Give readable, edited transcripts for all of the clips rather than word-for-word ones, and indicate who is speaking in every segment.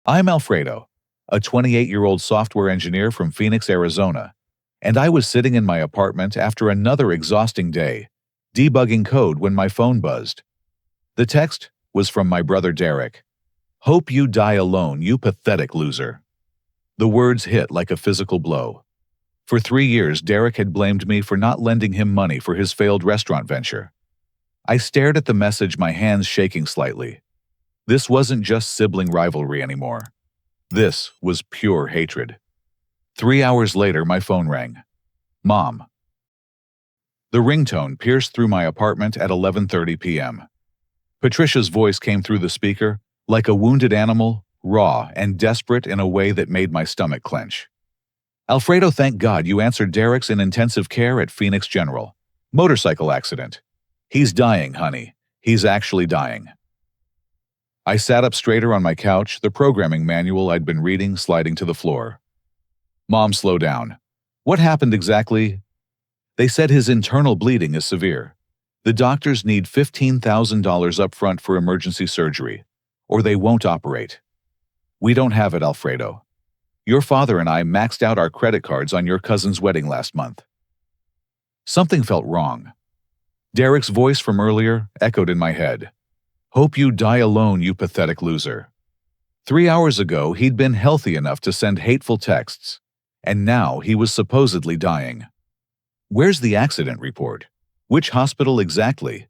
Speaker 1: I'm Alfredo, a 28-year-old software engineer from Phoenix, Arizona, and I was sitting in my apartment after another exhausting day, debugging code when my phone buzzed. The text was from my brother Derek. "Hope you die alone, you pathetic loser." The words hit like a physical blow. For 3 years, Derek had blamed me for not lending him money for his failed restaurant venture. I stared at the message, my hands shaking slightly. This wasn't just sibling rivalry anymore. This was pure hatred. 3 hours later, my phone rang. Mom. The ringtone pierced through my apartment at 11:30 p.m. Patricia's voice came through the speaker, like a wounded animal, raw and desperate in a way that made my stomach clench. "Alfredo, thank God you answered. Derek's in intensive care at Phoenix General. Motorcycle accident. He's dying, honey. He's actually dying." I sat up straighter on my couch, the programming manual I'd been reading sliding to the floor. "Mom, slow down. What happened exactly?" "They said his internal bleeding is severe. The doctors need $15,000 up front for emergency surgery, or they won't operate." "We don't have it, Alfredo. Your father and I maxed out our credit cards on your cousin's wedding last month." Something felt wrong. Derek's voice from earlier echoed in my head. "Hope you die alone, you pathetic loser." 3 hours ago, he'd been healthy enough to send hateful texts, and now he was supposedly dying. "Where's the accident report? Which hospital exactly?"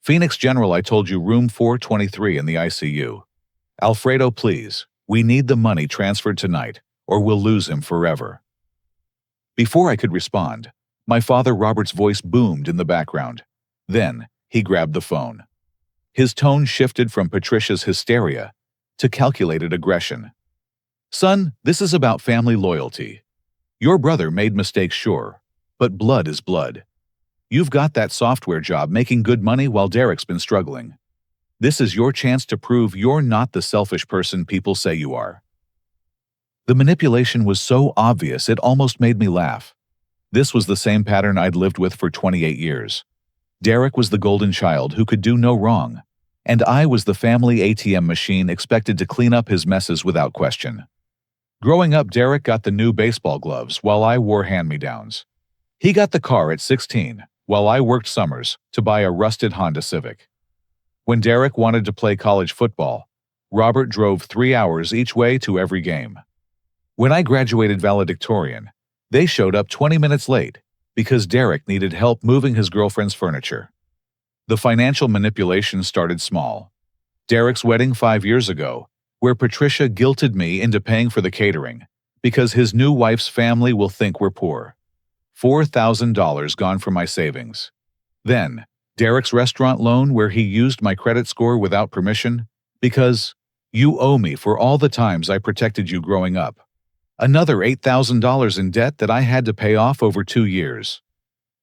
Speaker 1: "Phoenix General, I told you, room 423 in the ICU. Alfredo, please, we need the money transferred tonight, or we'll lose him forever." Before I could respond, my father Robert's voice boomed in the background. Then, he grabbed the phone. His tone shifted from Patricia's hysteria to calculated aggression. "Son, this is about family loyalty. Your brother made mistakes, sure, but blood is blood. You've got that software job making good money while Derek's been struggling. This is your chance to prove you're not the selfish person people say you are." The manipulation was so obvious it almost made me laugh. This was the same pattern I'd lived with for 28 years. Derek was the golden child who could do no wrong, and I was the family ATM machine expected to clean up his messes without question. Growing up, Derek got the new baseball gloves while I wore hand-me-downs. He got the car at 16, while I worked summers to buy a rusted Honda Civic. When Derek wanted to play college football, Robert drove 3 hours each way to every game. When I graduated valedictorian, they showed up 20 minutes late because Derek needed help moving his girlfriend's furniture. The financial manipulation started small. Derek's wedding 5 years ago, where Patricia guilted me into paying for the catering because his new wife's family will think we're poor. $4,000 gone from my savings. Then, Derek's restaurant loan where he used my credit score without permission because you owe me for all the times I protected you growing up. Another $8,000 in debt that I had to pay off over 2 years.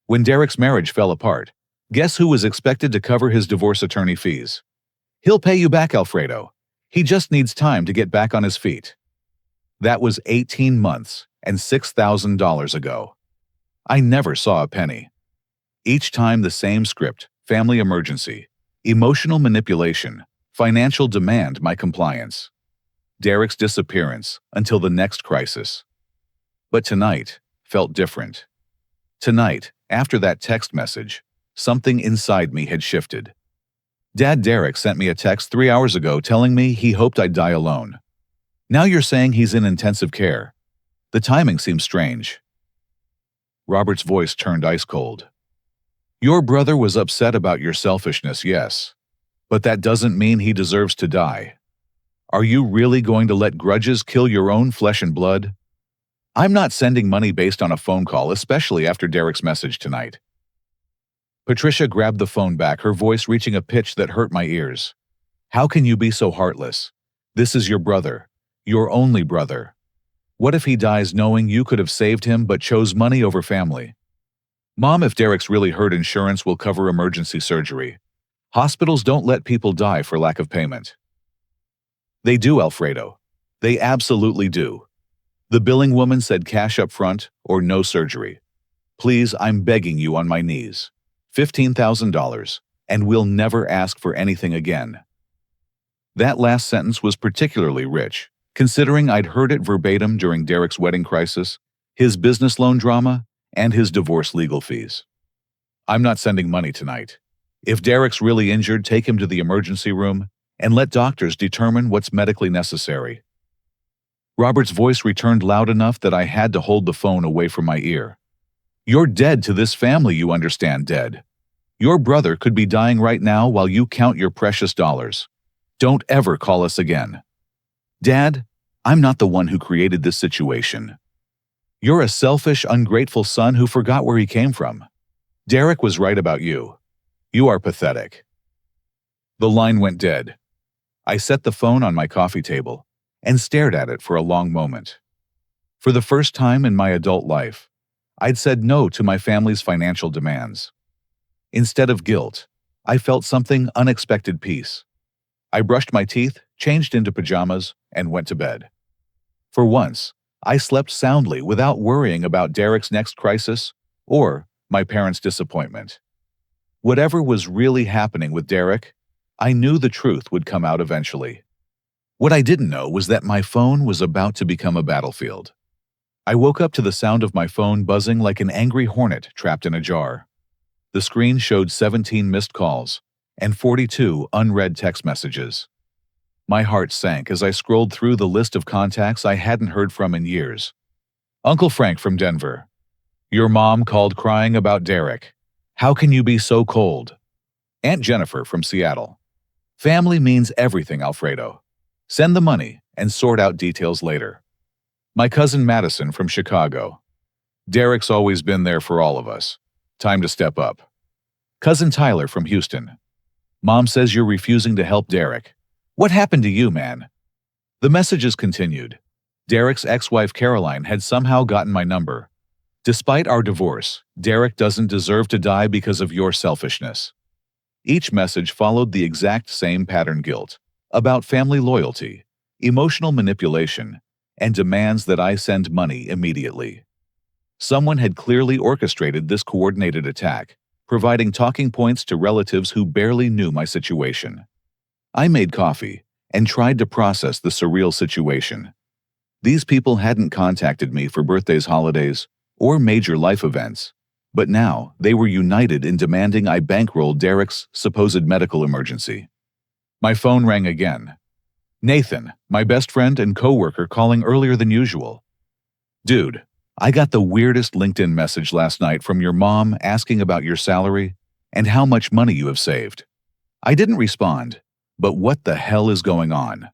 Speaker 1: When Derek's marriage fell apart, guess who was expected to cover his divorce attorney fees? "He'll pay you back, Alfredo. He just needs time to get back on his feet." That was 18 months and $6,000 ago. I never saw a penny. Each time the same script: family emergency, emotional manipulation, financial demand, my compliance. Derek's disappearance until the next crisis. But tonight felt different. Tonight, after that text message, something inside me had shifted. Dad, Derek sent me a text 3 hours ago telling me he hoped I'd die alone. Now you're saying he's in intensive care. The timing seems strange. Robert's voice turned ice cold. "Your brother was upset about your selfishness, yes, but that doesn't mean he deserves to die. Are you really going to let grudges kill your own flesh and blood? I'm not sending money based on a phone call, especially after Derek's message tonight." Patricia grabbed the phone back, her voice reaching a pitch that hurt my ears. "How can you be so heartless? This is your brother, your only brother. What if he dies knowing you could have saved him but chose money over family?" "Mom, if Derek's really hurt, insurance will cover emergency surgery. Hospitals don't let people die for lack of payment." "They do, Alfredo. They absolutely do. The billing woman said cash up front or no surgery. Please, I'm begging you on my knees. $15,000, and we'll never ask for anything again." That last sentence was particularly rich, considering I'd heard it verbatim during Derek's wedding crisis, his business loan drama, and his divorce legal fees. I'm not sending money tonight. If Derek's really injured, take him to the emergency room and let doctors determine what's medically necessary. Robert's voice returned loud enough that I had to hold the phone away from my ear. You're dead to this family, you understand, dead. Your brother could be dying right now while you count your precious dollars. Don't ever call us again. Dad, I'm not the one who created this situation. You're a selfish, ungrateful son who forgot where he came from. Derek was right about you. You are pathetic. The line went dead. I set the phone on my coffee table and stared at it for a long moment. For the first time in my adult life, I'd said no to my family's financial demands. Instead of guilt, I felt something unexpected peace. I brushed my teeth, changed into pajamas, and went to bed. For once, I slept soundly without worrying about Derek's next crisis or my parents' disappointment. Whatever was really happening with Derek, I knew the truth would come out eventually. What I didn't know was that my phone was about to become a battlefield. I woke up to the sound of my phone buzzing like an angry hornet trapped in a jar. The screen showed 17 missed calls and 42 unread text messages. My heart sank as I scrolled through the list of contacts I hadn't heard from in years. Uncle Frank from Denver. Your mom called crying about Derek. How can you be so cold? Aunt Jennifer from Seattle. Family means everything, Alfredo. Send the money and sort out details later. My cousin Madison from Chicago. Derek's always been there for all of us. Time to step up. Cousin Tyler from Houston. Mom says you're refusing to help Derek. What happened to you, man? The messages continued. Derek's ex-wife Caroline had somehow gotten my number. Despite our divorce, Derek doesn't deserve to die because of your selfishness. Each message followed the exact same pattern: guilt, about family loyalty, emotional manipulation, and demands that I send money immediately. Someone had clearly orchestrated this coordinated attack, providing talking points to relatives who barely knew my situation. I made coffee and tried to process the surreal situation. These people hadn't contacted me for birthdays, holidays, or major life events, but now they were united in demanding I bankroll Derek's supposed medical emergency. My phone rang again. Nathan, my best friend and coworker, calling earlier than usual. Dude, I got the weirdest LinkedIn message last night from your mom asking about your salary and how much money you have saved. I didn't respond, but what the hell is going on?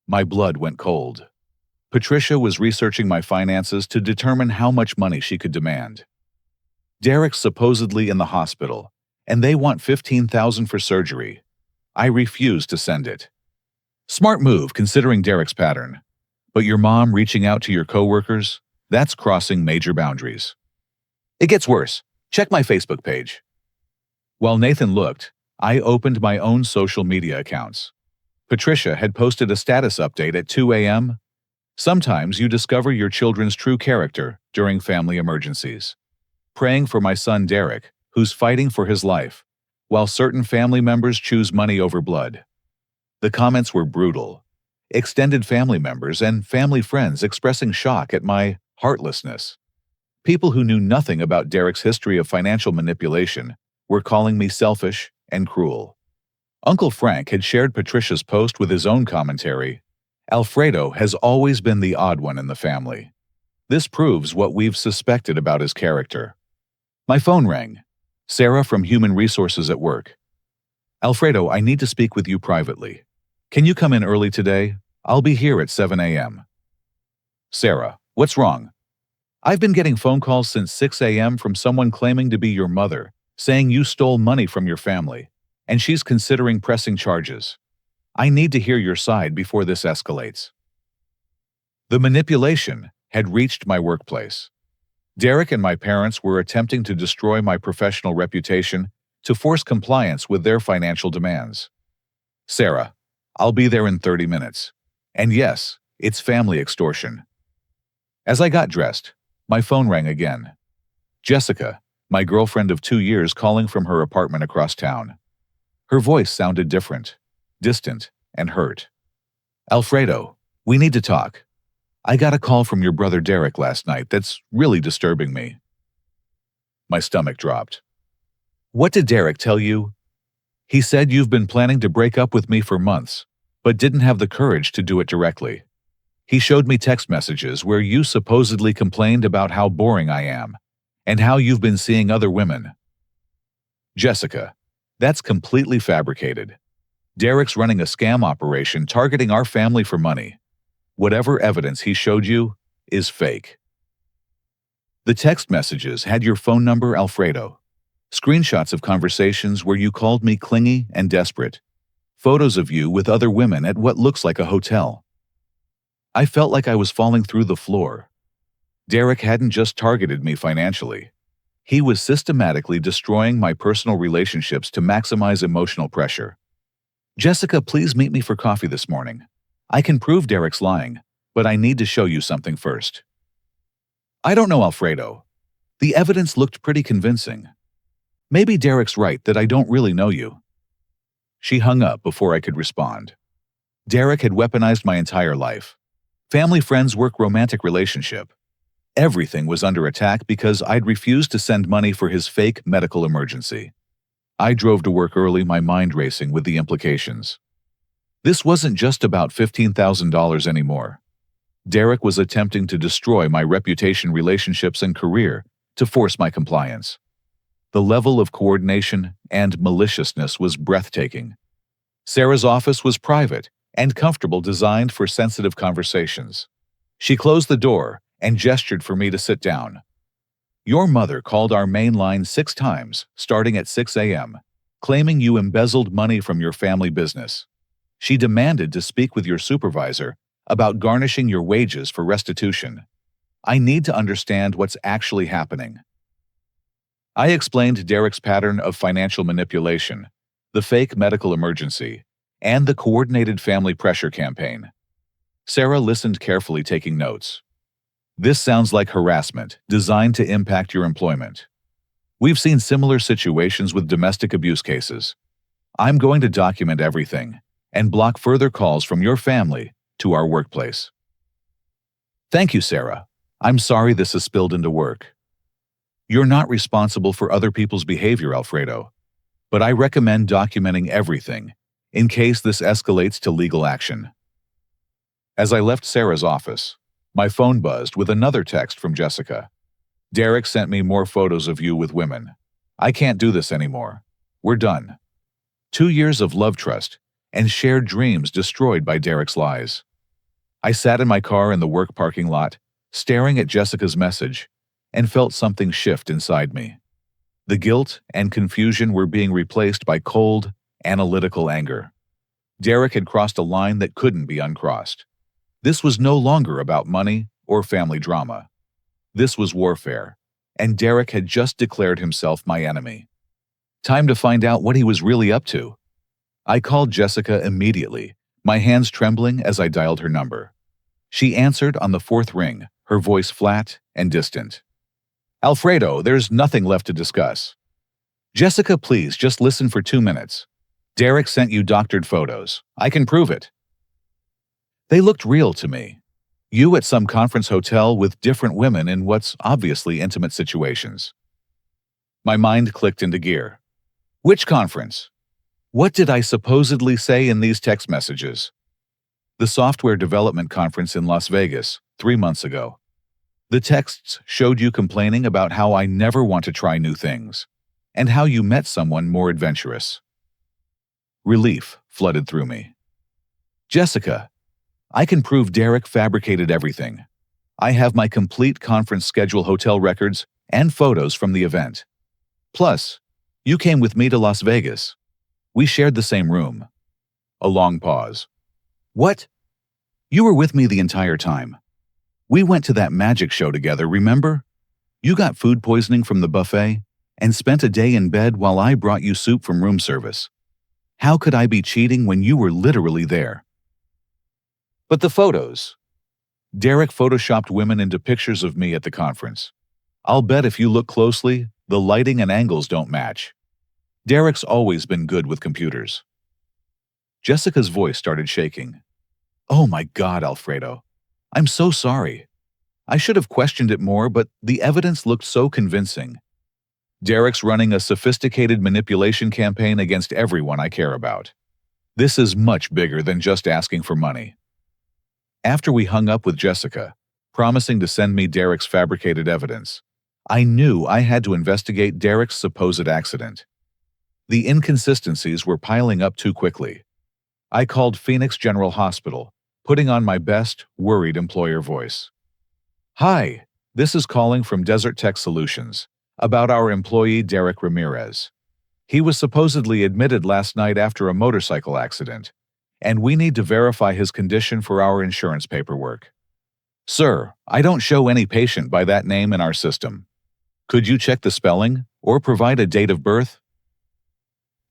Speaker 1: My blood went cold. Patricia was researching my finances to determine how much money she could demand. Derek's supposedly in the hospital, and they want $15,000 for surgery. I refuse to send it. Smart move considering Derek's pattern. But your mom reaching out to your coworkers? That's crossing major boundaries. It gets worse. Check my Facebook page. While Nathan looked, I opened my own social media accounts. Patricia had posted a status update at 2 a.m. Sometimes you discover your children's true character during family emergencies. Praying for my son Derek, who's fighting for his life, while certain family members choose money over blood. The comments were brutal. Extended family members and family friends expressing shock at my heartlessness. People who knew nothing about Derek's history of financial manipulation were calling me selfish and cruel. Uncle Frank had shared Patricia's post with his own commentary. Alfredo has always been the odd one in the family. This proves what we've suspected about his character. My phone rang. Sarah from Human Resources at work. Alfredo, I need to speak with you privately. Can you come in early today? I'll be here at 7 a.m. Sarah, what's wrong? I've been getting phone calls since 6 a.m. from someone claiming to be your mother, saying you stole money from your family, and she's considering pressing charges. I need to hear your side before this escalates. The manipulation had reached my workplace. Derek and my parents were attempting to destroy my professional reputation to force compliance with their financial demands. Sarah, I'll be there in 30 minutes. And yes, it's family extortion. As I got dressed, my phone rang again. Jessica, my girlfriend of 2 years, calling from her apartment across town. Her voice sounded different, distant, and hurt. Alfredo, we need to talk. I got a call from your brother Derek last night that's really disturbing me. My stomach dropped. What did Derek tell you? He said you've been planning to break up with me for months, but didn't have the courage to do it directly. He showed me text messages where you supposedly complained about how boring I am and how you've been seeing other women. Jessica, that's completely fabricated. Derek's running a scam operation targeting our family for money. Whatever evidence he showed you is fake. The text messages had your phone number, Alfredo. Screenshots of conversations where you called me clingy and desperate. Photos of you with other women at what looks like a hotel. I felt like I was falling through the floor. Derek hadn't just targeted me financially. He was systematically destroying my personal relationships to maximize emotional pressure. Jessica, please meet me for coffee this morning. I can prove Derek's lying, but I need to show you something first. I don't know, Alfredo. The evidence looked pretty convincing. Maybe Derek's right that I don't really know you. She hung up before I could respond. Derek had weaponized my entire life. Family, friends, work, romantic relationship. Everything was under attack because I'd refused to send money for his fake medical emergency. I drove to work early, my mind racing with the implications. This wasn't just about $15,000 anymore. Derek was attempting to destroy my reputation, relationships, and career to force my compliance. The level of coordination and maliciousness was breathtaking. Sarah's office was private and comfortable, designed for sensitive conversations. She closed the door and gestured for me to sit down. Your mother called our main line 6 times, starting at 6 a.m., claiming you embezzled money from your family business. She demanded to speak with your supervisor about garnishing your wages for restitution. I need to understand what's actually happening. I explained Derek's pattern of financial manipulation, the fake medical emergency, and the coordinated family pressure campaign. Sarah listened carefully, taking notes. This sounds like harassment designed to impact your employment. We've seen similar situations with domestic abuse cases. I'm going to document everything and block further calls from your family to our workplace. Thank you, Sarah. I'm sorry this has spilled into work. You're not responsible for other people's behavior, Alfredo, but I recommend documenting everything in case this escalates to legal action. As I left Sarah's office, my phone buzzed with another text from Jessica. Derek sent me more photos of you with women. I can't do this anymore. We're done. 2 years of love, trust, and shared dreams destroyed by Derek's lies. I sat in my car in the work parking lot, staring at Jessica's message, and felt something shift inside me. The guilt and confusion were being replaced by cold, analytical anger. Derek had crossed a line that couldn't be uncrossed. This was no longer about money or family drama. This was warfare, and Derek had just declared himself my enemy. Time to find out what he was really up to. I called Jessica immediately, my hands trembling as I dialed her number. She answered on the 4th ring, her voice flat and distant. Alfredo, there's nothing left to discuss. Jessica, please just listen for 2 minutes. Derek sent you doctored photos. I can prove it. They looked real to me. You at some conference hotel with different women in what's obviously intimate situations. My mind clicked into gear. Which conference? What did I supposedly say in these text messages? The software development conference in Las Vegas, 3 months ago. The texts showed you complaining about how I never want to try new things, and how you met someone more adventurous. Relief flooded through me. Jessica, I can prove Derek fabricated everything. I have my complete conference schedule, hotel records, and photos from the event. Plus, you came with me to Las Vegas. We shared the same room. A long pause. What? You were with me the entire time. We went to that magic show together, remember? You got food poisoning from the buffet and spent a day in bed while I brought you soup from room service. How could I be cheating when you were literally there? But the photos. Derek photoshopped women into pictures of me at the conference. I'll bet if you look closely, the lighting and angles don't match. Derek's always been good with computers. Jessica's voice started shaking. "Oh my God, Alfredo. I'm so sorry. I should have questioned it more, but the evidence looked so convincing. Derek's running a sophisticated manipulation campaign against everyone I care about. This is much bigger than just asking for money." After we hung up with Jessica, promising to send me Derek's fabricated evidence, I knew I had to investigate Derek's supposed accident. The inconsistencies were piling up too quickly. I called Phoenix General Hospital, putting on my best, worried employer voice. "Hi, this is calling from Desert Tech Solutions about our employee Derek Ramirez. He was supposedly admitted last night after a motorcycle accident, and we need to verify his condition for our insurance paperwork. Sir, I don't show any patient by that name in our system. Could you check the spelling or provide a date of birth?"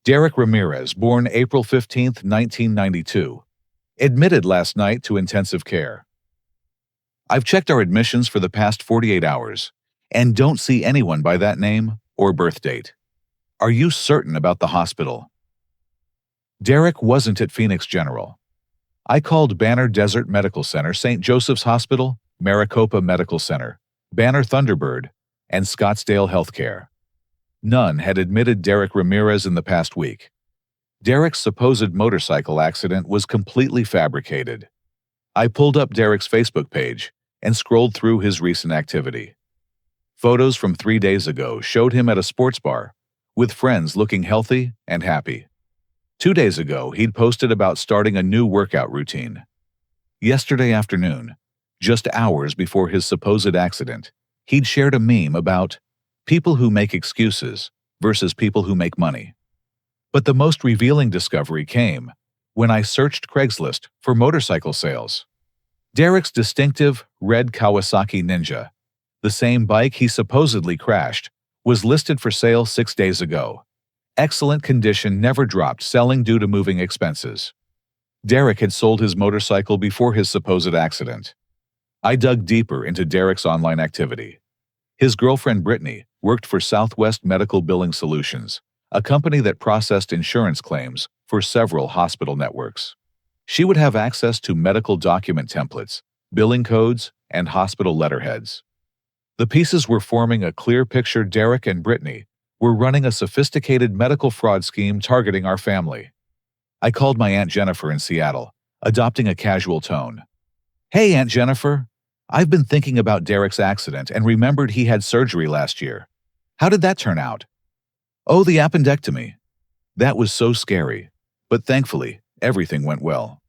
Speaker 1: Derek Ramirez, born April 15, 1992. Admitted last night to intensive care. I've checked our admissions for the past 48 hours and don't see anyone by that name or birth date. Are you certain about the hospital? Derek wasn't at Phoenix General. I called Banner Desert Medical Center, St. Joseph's Hospital, Maricopa Medical Center, Banner Thunderbird, and Scottsdale Healthcare. None had admitted Derek Ramirez in the past week. Derek's supposed motorcycle accident was completely fabricated. I pulled up Derek's Facebook page and scrolled through his recent activity. Photos from 3 days ago showed him at a sports bar, with friends looking healthy and happy. 2 days ago, he'd posted about starting a new workout routine. Yesterday afternoon, just hours before his supposed accident, he'd shared a meme about people who make excuses versus people who make money. But the most revealing discovery came when I searched Craigslist for motorcycle sales. Derek's distinctive red Kawasaki Ninja, the same bike he supposedly crashed, was listed for sale 6 days ago. Excellent condition, never dropped, selling due to moving expenses. Derek had sold his motorcycle before his supposed accident. I dug deeper into Derek's online activity. His girlfriend Brittany worked for Southwest Medical Billing Solutions, a company that processed insurance claims for several hospital networks. She would have access to medical document templates, billing codes, and hospital letterheads. The pieces were forming a clear picture. Derek and Brittany were running a sophisticated medical fraud scheme targeting our family. I called my Aunt Jennifer in Seattle, adopting a casual tone. "Hey, Aunt Jennifer. I've been thinking about Derek's accident and remembered he had surgery last year. How did that turn out?" "Oh, the appendectomy. That was so scary, but thankfully, everything went well.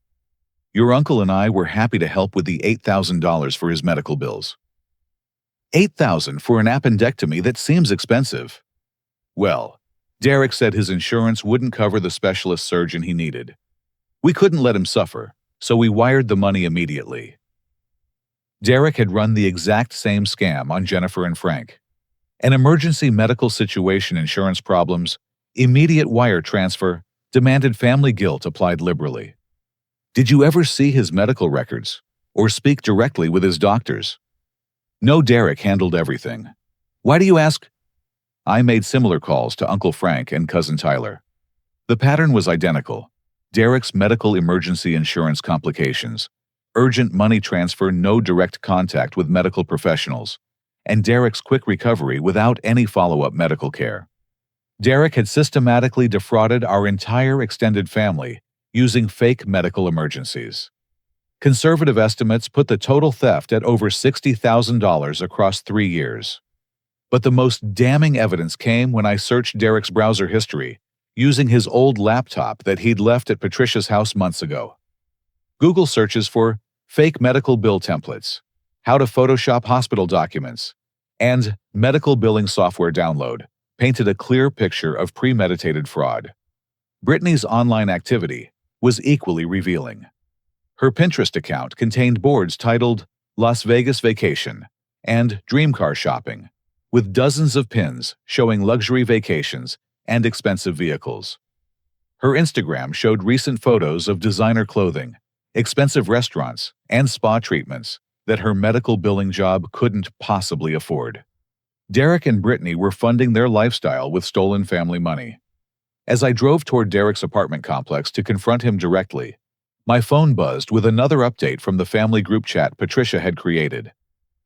Speaker 1: Your uncle and I were happy to help with the $8,000 for his medical bills." $8,000 for an appendectomy? That seems expensive. Well, Derek said his insurance wouldn't cover the specialist surgeon he needed. We couldn't let him suffer, so we wired the money immediately. Derek had run the exact same scam on Jennifer and Frank. An emergency medical situation, insurance problems, immediate wire transfer, demanded family guilt applied liberally. Did you ever see his medical records or speak directly with his doctors? No, Derek handled everything. Why do you ask? I made similar calls to Uncle Frank and Cousin Tyler. The pattern was identical. Derek's medical emergency insurance complications, urgent money transfer, no direct contact with medical professionals, and Derek's quick recovery without any follow-up medical care. Derek had systematically defrauded our entire extended family using fake medical emergencies. Conservative estimates put the total theft at over $60,000 across 3 years. But the most damning evidence came when I searched Derek's browser history using his old laptop that he'd left at Patricia's house months ago. Google searches for fake medical bill templates, how to Photoshop hospital documents, and medical billing software download painted a clear picture of premeditated fraud. Brittany's online activity was equally revealing. Her Pinterest account contained boards titled Las Vegas Vacation and Dream Car Shopping, with dozens of pins showing luxury vacations and expensive vehicles. Her Instagram showed recent photos of designer clothing, expensive restaurants, and spa treatments that her medical billing job couldn't possibly afford. Derek and Brittany were funding their lifestyle with stolen family money. As I drove toward Derek's apartment complex to confront him directly, my phone buzzed with another update from the family group chat Patricia had created.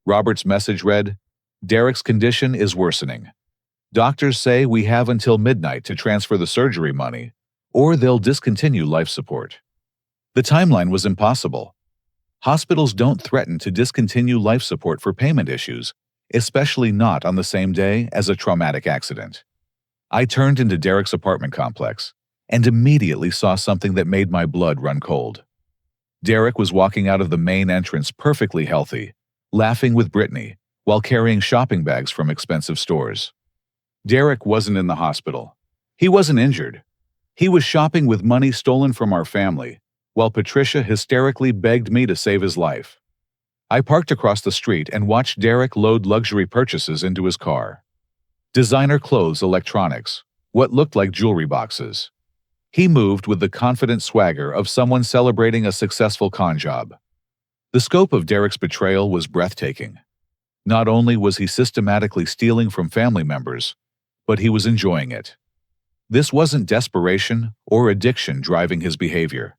Speaker 1: Robert's message read, "Derek's condition is worsening. Doctors say we have until midnight to transfer the surgery money, or they'll discontinue life support." The timeline was impossible. Hospitals don't threaten to discontinue life support for payment issues, especially not on the same day as a traumatic accident. I turned into Derek's apartment complex and immediately saw something that made my blood run cold. Derek was walking out of the main entrance perfectly healthy, laughing with Brittany, while carrying shopping bags from expensive stores. Derek wasn't in the hospital. He wasn't injured. He was shopping with money stolen from our family, while Patricia hysterically begged me to save his life. I parked across the street and watched Derek load luxury purchases into his car. Designer clothes, electronics, what looked like jewelry boxes. He moved with the confident swagger of someone celebrating a successful con job. The scope of Derek's betrayal was breathtaking. Not only was he systematically stealing from family members, but he was enjoying it. This wasn't desperation or addiction driving his behavior.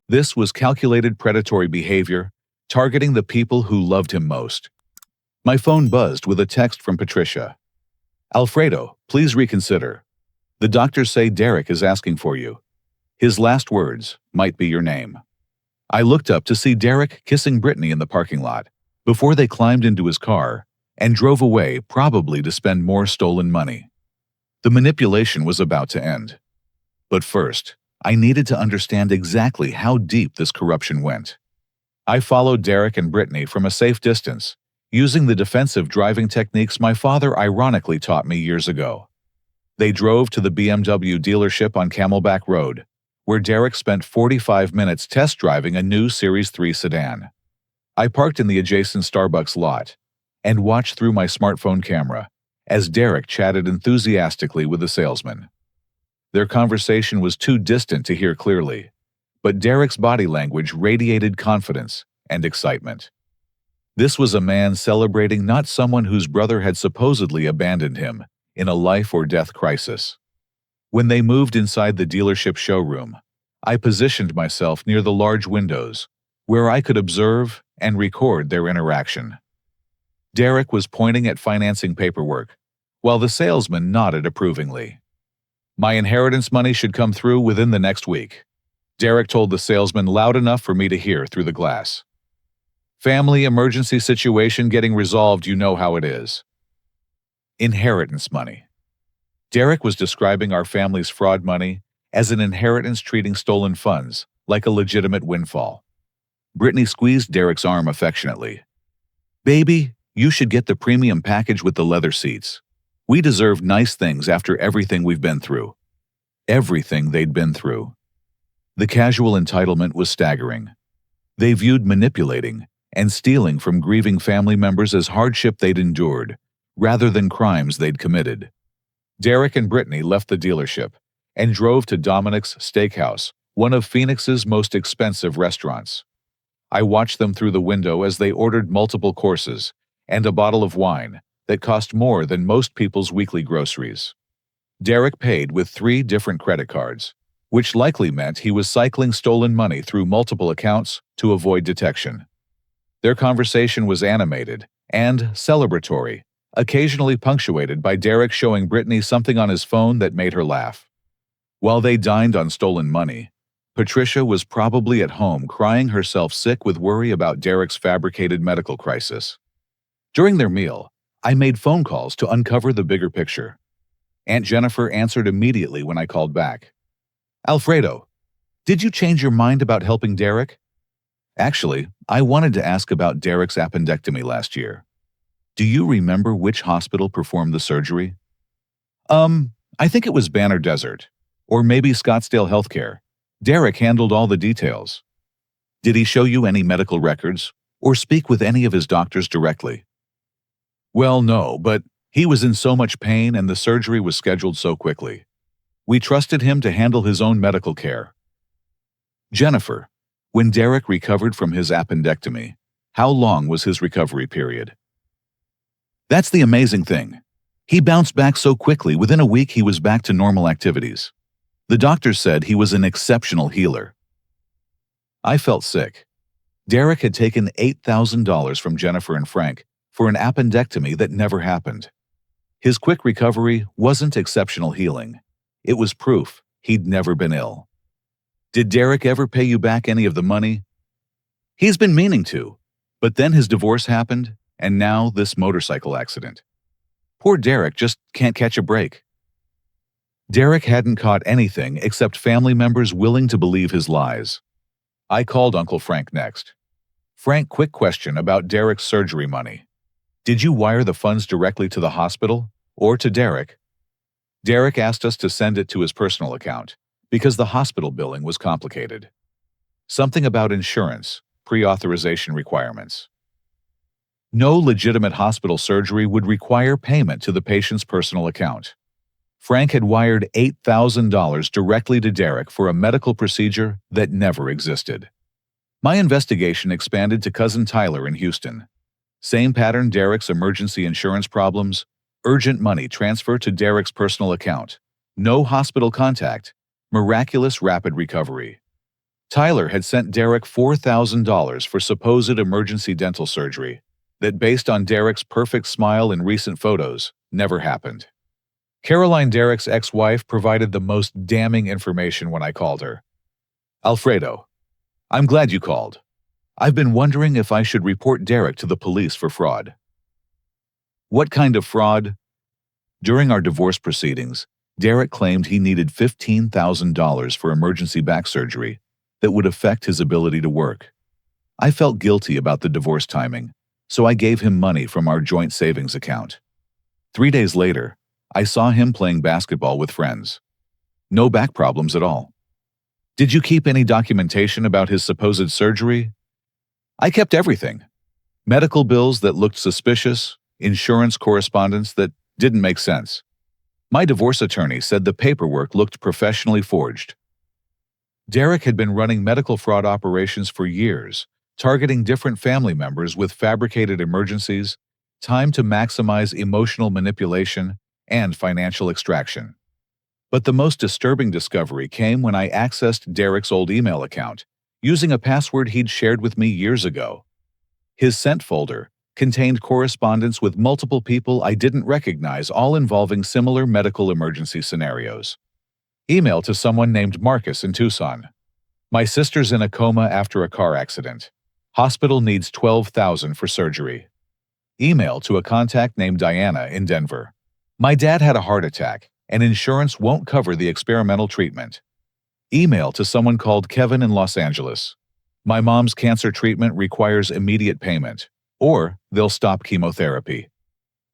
Speaker 1: This was calculated predatory behavior, targeting the people who loved him most. My phone buzzed with a text from Patricia. "Alfredo, please reconsider. The doctors say Derek is asking for you. His last words might be your name." I looked up to see Derek kissing Brittany in the parking lot before they climbed into his car and drove away, probably to spend more stolen money. The manipulation was about to end. But first, I needed to understand exactly how deep this corruption went. I followed Derek and Brittany from a safe distance, using the defensive driving techniques my father ironically taught me years ago. They drove to the BMW dealership on Camelback Road, where Derek spent 45 minutes test driving a new Series 3 sedan. I parked in the adjacent Starbucks lot and watched through my smartphone camera as Derek chatted enthusiastically with the salesman. Their conversation was too distant to hear clearly, but Derek's body language radiated confidence and excitement. This was a man celebrating not someone whose brother had supposedly abandoned him in a life-or-death crisis. When they moved inside the dealership showroom, I positioned myself near the large windows, where I could observe and record their interaction. Derek was pointing at financing paperwork, while the salesman nodded approvingly. "My inheritance money should come through within the next week," Derek told the salesman loud enough for me to hear through the glass. "Family emergency situation getting resolved, you know how it is." Inheritance money. Derek was describing our family's fraud money as an inheritance, treating stolen funds like a legitimate windfall. Brittany squeezed Derek's arm affectionately. "Baby, you should get the premium package with the leather seats. We deserve nice things after everything we've been through." Everything they'd been through. The casual entitlement was staggering. They viewed manipulating and stealing from grieving family members as hardship they'd endured, rather than crimes they'd committed. Derek and Brittany left the dealership and drove to Dominic's Steakhouse, one of Phoenix's most expensive restaurants. I watched them through the window as they ordered multiple courses and a bottle of wine that cost more than most people's weekly groceries. Derek paid with 3 different credit cards, which likely meant he was cycling stolen money through multiple accounts to avoid detection. Their conversation was animated and celebratory, occasionally punctuated by Derek showing Brittany something on his phone that made her laugh. While they dined on stolen money, Patricia was probably at home crying herself sick with worry about Derek's fabricated medical crisis. During their meal, I made phone calls to uncover the bigger picture. Aunt Jennifer answered immediately when I called back. "Alfredo, did you change your mind about helping Derek?" "Actually, I wanted to ask about Derek's appendectomy last year. Do you remember which hospital performed the surgery?" I think it was Banner Desert, or maybe Scottsdale Healthcare. Derek handled all the details." "Did he show you any medical records, or speak with any of his doctors directly?" "Well, no, but he was in so much pain and the surgery was scheduled so quickly. We trusted him to handle his own medical care." "Jennifer, when Derek recovered from his appendectomy, how long was his recovery period?" "That's the amazing thing. He bounced back so quickly. Within a week he was back to normal activities. The doctor said he was an exceptional healer. I felt sick. Derek had taken $8,000 from Jennifer and Frank for an appendectomy that never happened. His quick recovery wasn't exceptional healing. It was proof he'd never been ill. Did Derek ever pay you back any of the money? He's been meaning to, but then his divorce happened, and now this motorcycle accident. Poor Derek just can't catch a break. Derek hadn't caught anything except family members willing to believe his lies. I called Uncle Frank next. Frank, quick question about Derek's surgery money. Did you wire the funds directly to the hospital or to Derek? Derek asked us to send it to his personal account because the hospital billing was complicated. Something about insurance, pre-authorization requirements. No legitimate hospital surgery would require payment to the patient's personal account. Frank had wired $8,000 directly to Derek for a medical procedure that never existed. My investigation expanded to cousin Tyler in Houston. Same pattern: Derek's emergency insurance problems, urgent money transfer to Derek's personal account, no hospital contact, miraculous rapid recovery. Tyler had sent Derek $4,000 for supposed emergency dental surgery that, based on Derek's perfect smile in recent photos, never happened. Caroline, Derek's ex-wife, provided the most damning information when I called her. Alfredo, I'm glad you called. I've been wondering if I should report Derek to the police for fraud. What kind of fraud? During our divorce proceedings, Derek claimed he needed $15,000 for emergency back surgery that would affect his ability to work. I felt guilty about the divorce timing, so I gave him money from our joint savings account. 3 days later, I saw him playing basketball with friends. No back problems at all. Did you keep any documentation about his supposed surgery? I kept everything. Medical bills that looked suspicious, insurance correspondence that didn't make sense. My divorce attorney said the paperwork looked professionally forged. Derek had been running medical fraud operations for years, targeting different family members with fabricated emergencies, timed to maximize emotional manipulation, and financial extraction. But the most disturbing discovery came when I accessed Derek's old email account, using a password he'd shared with me years ago. His sent folder contained correspondence with multiple people I didn't recognize, all involving similar medical emergency scenarios. Email to someone named Marcus in Tucson. My sister's in a coma after a car accident. Hospital needs $12,000 for surgery. Email to a contact named Diana in Denver. My dad had a heart attack, and insurance won't cover the experimental treatment. Email to someone called Kevin in Los Angeles. My mom's cancer treatment requires immediate payment, or they'll stop chemotherapy.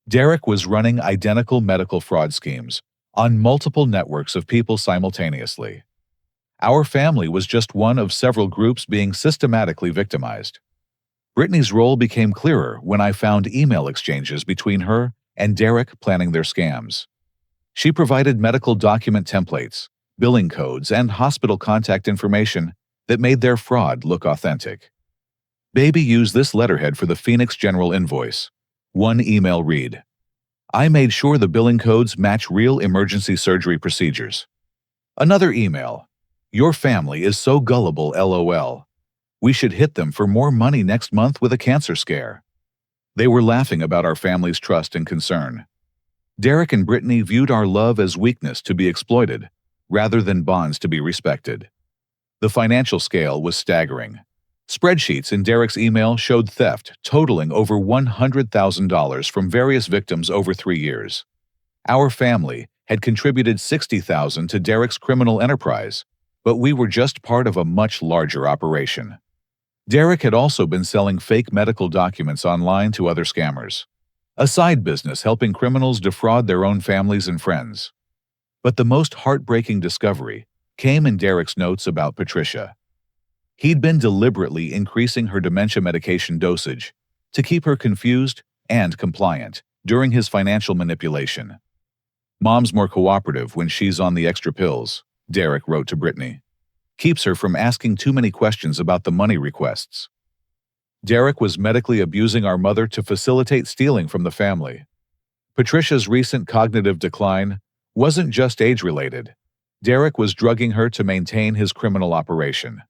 Speaker 1: Derek was running identical medical fraud schemes on multiple networks of people simultaneously. Our family was just one of several groups being systematically victimized. Brittany's role became clearer when I found email exchanges between her and Derek planning their scams. She provided medical document templates, billing codes, and hospital contact information that made their fraud look authentic. Baby used this letterhead for the Phoenix General invoice. One email read, I made sure the billing codes match real emergency surgery procedures. Another email, your family is so gullible, LOL. We should hit them for more money next month with a cancer scare. They were laughing about our family's trust and concern. Derek and Brittany viewed our love as weakness to be exploited, rather than bonds to be respected. The financial scale was staggering. Spreadsheets in Derek's email showed theft totaling over $100,000 from various victims over 3 years. Our family had contributed $60,000 to Derek's criminal enterprise, but we were just part of a much larger operation. Derek had also been selling fake medical documents online to other scammers, a side business helping criminals defraud their own families and friends. But the most heartbreaking discovery came in Derek's notes about Patricia. He'd been deliberately increasing her dementia medication dosage to keep her confused and compliant during his financial manipulation. Mom's more cooperative when she's on the extra pills, Derek wrote to Brittany. Keeps her from asking too many questions about the money requests. Derek was medically abusing our mother to facilitate stealing from the family. Patricia's recent cognitive decline wasn't just age-related. Derek was drugging her to maintain his criminal operation.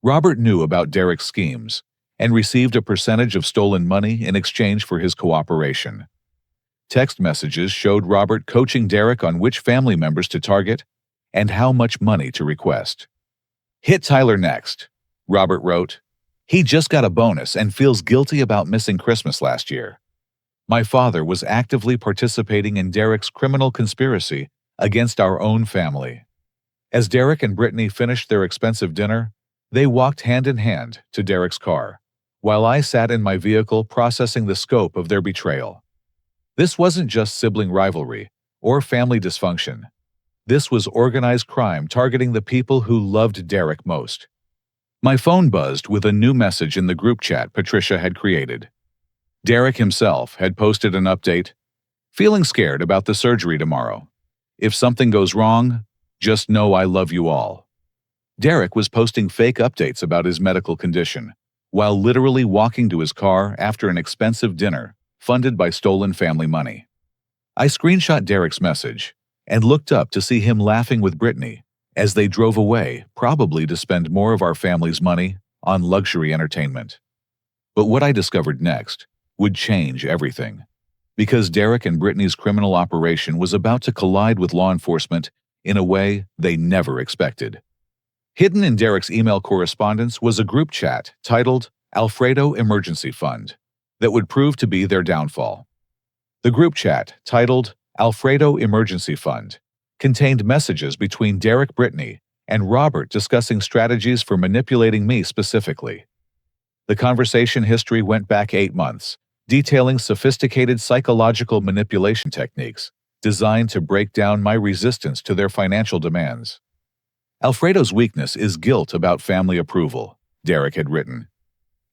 Speaker 1: Robert knew about Derek's schemes and received a percentage of stolen money in exchange for his cooperation. Text messages showed Robert coaching Derek on which family members to target and how much money to request. "Hit Tyler next," Robert wrote. "He just got a bonus and feels guilty about missing Christmas last year." My father was actively participating in Derek's criminal conspiracy against our own family. As Derek and Brittany finished their expensive dinner, they walked hand in hand to Derek's car, while I sat in my vehicle processing the scope of their betrayal. This wasn't just sibling rivalry or family dysfunction. This was organized crime targeting the people who loved Derek most. My phone buzzed with a new message in the group chat Patricia had created. Derek himself had posted an update, "Feeling scared about the surgery tomorrow. If something goes wrong, just know I love you all." Derek was posting fake updates about his medical condition, while literally walking to his car after an expensive dinner funded by stolen family money. I screenshot Derek's message and looked up to see him laughing with Brittany as they drove away, probably to spend more of our family's money on luxury entertainment. But what I discovered next would change everything, because Derek and Brittany's criminal operation was about to collide with law enforcement in a way they never expected. Hidden in Derek's email correspondence was a group chat titled Alfredo Emergency Fund that would prove to be their downfall. The group chat, titled Alfredo Emergency Fund, contained messages between Derek, Brittany, and Robert discussing strategies for manipulating me specifically. The conversation history went back 8 months, detailing sophisticated psychological manipulation techniques designed to break down my resistance to their financial demands. "Alfredo's weakness is guilt about family approval," Derek had written.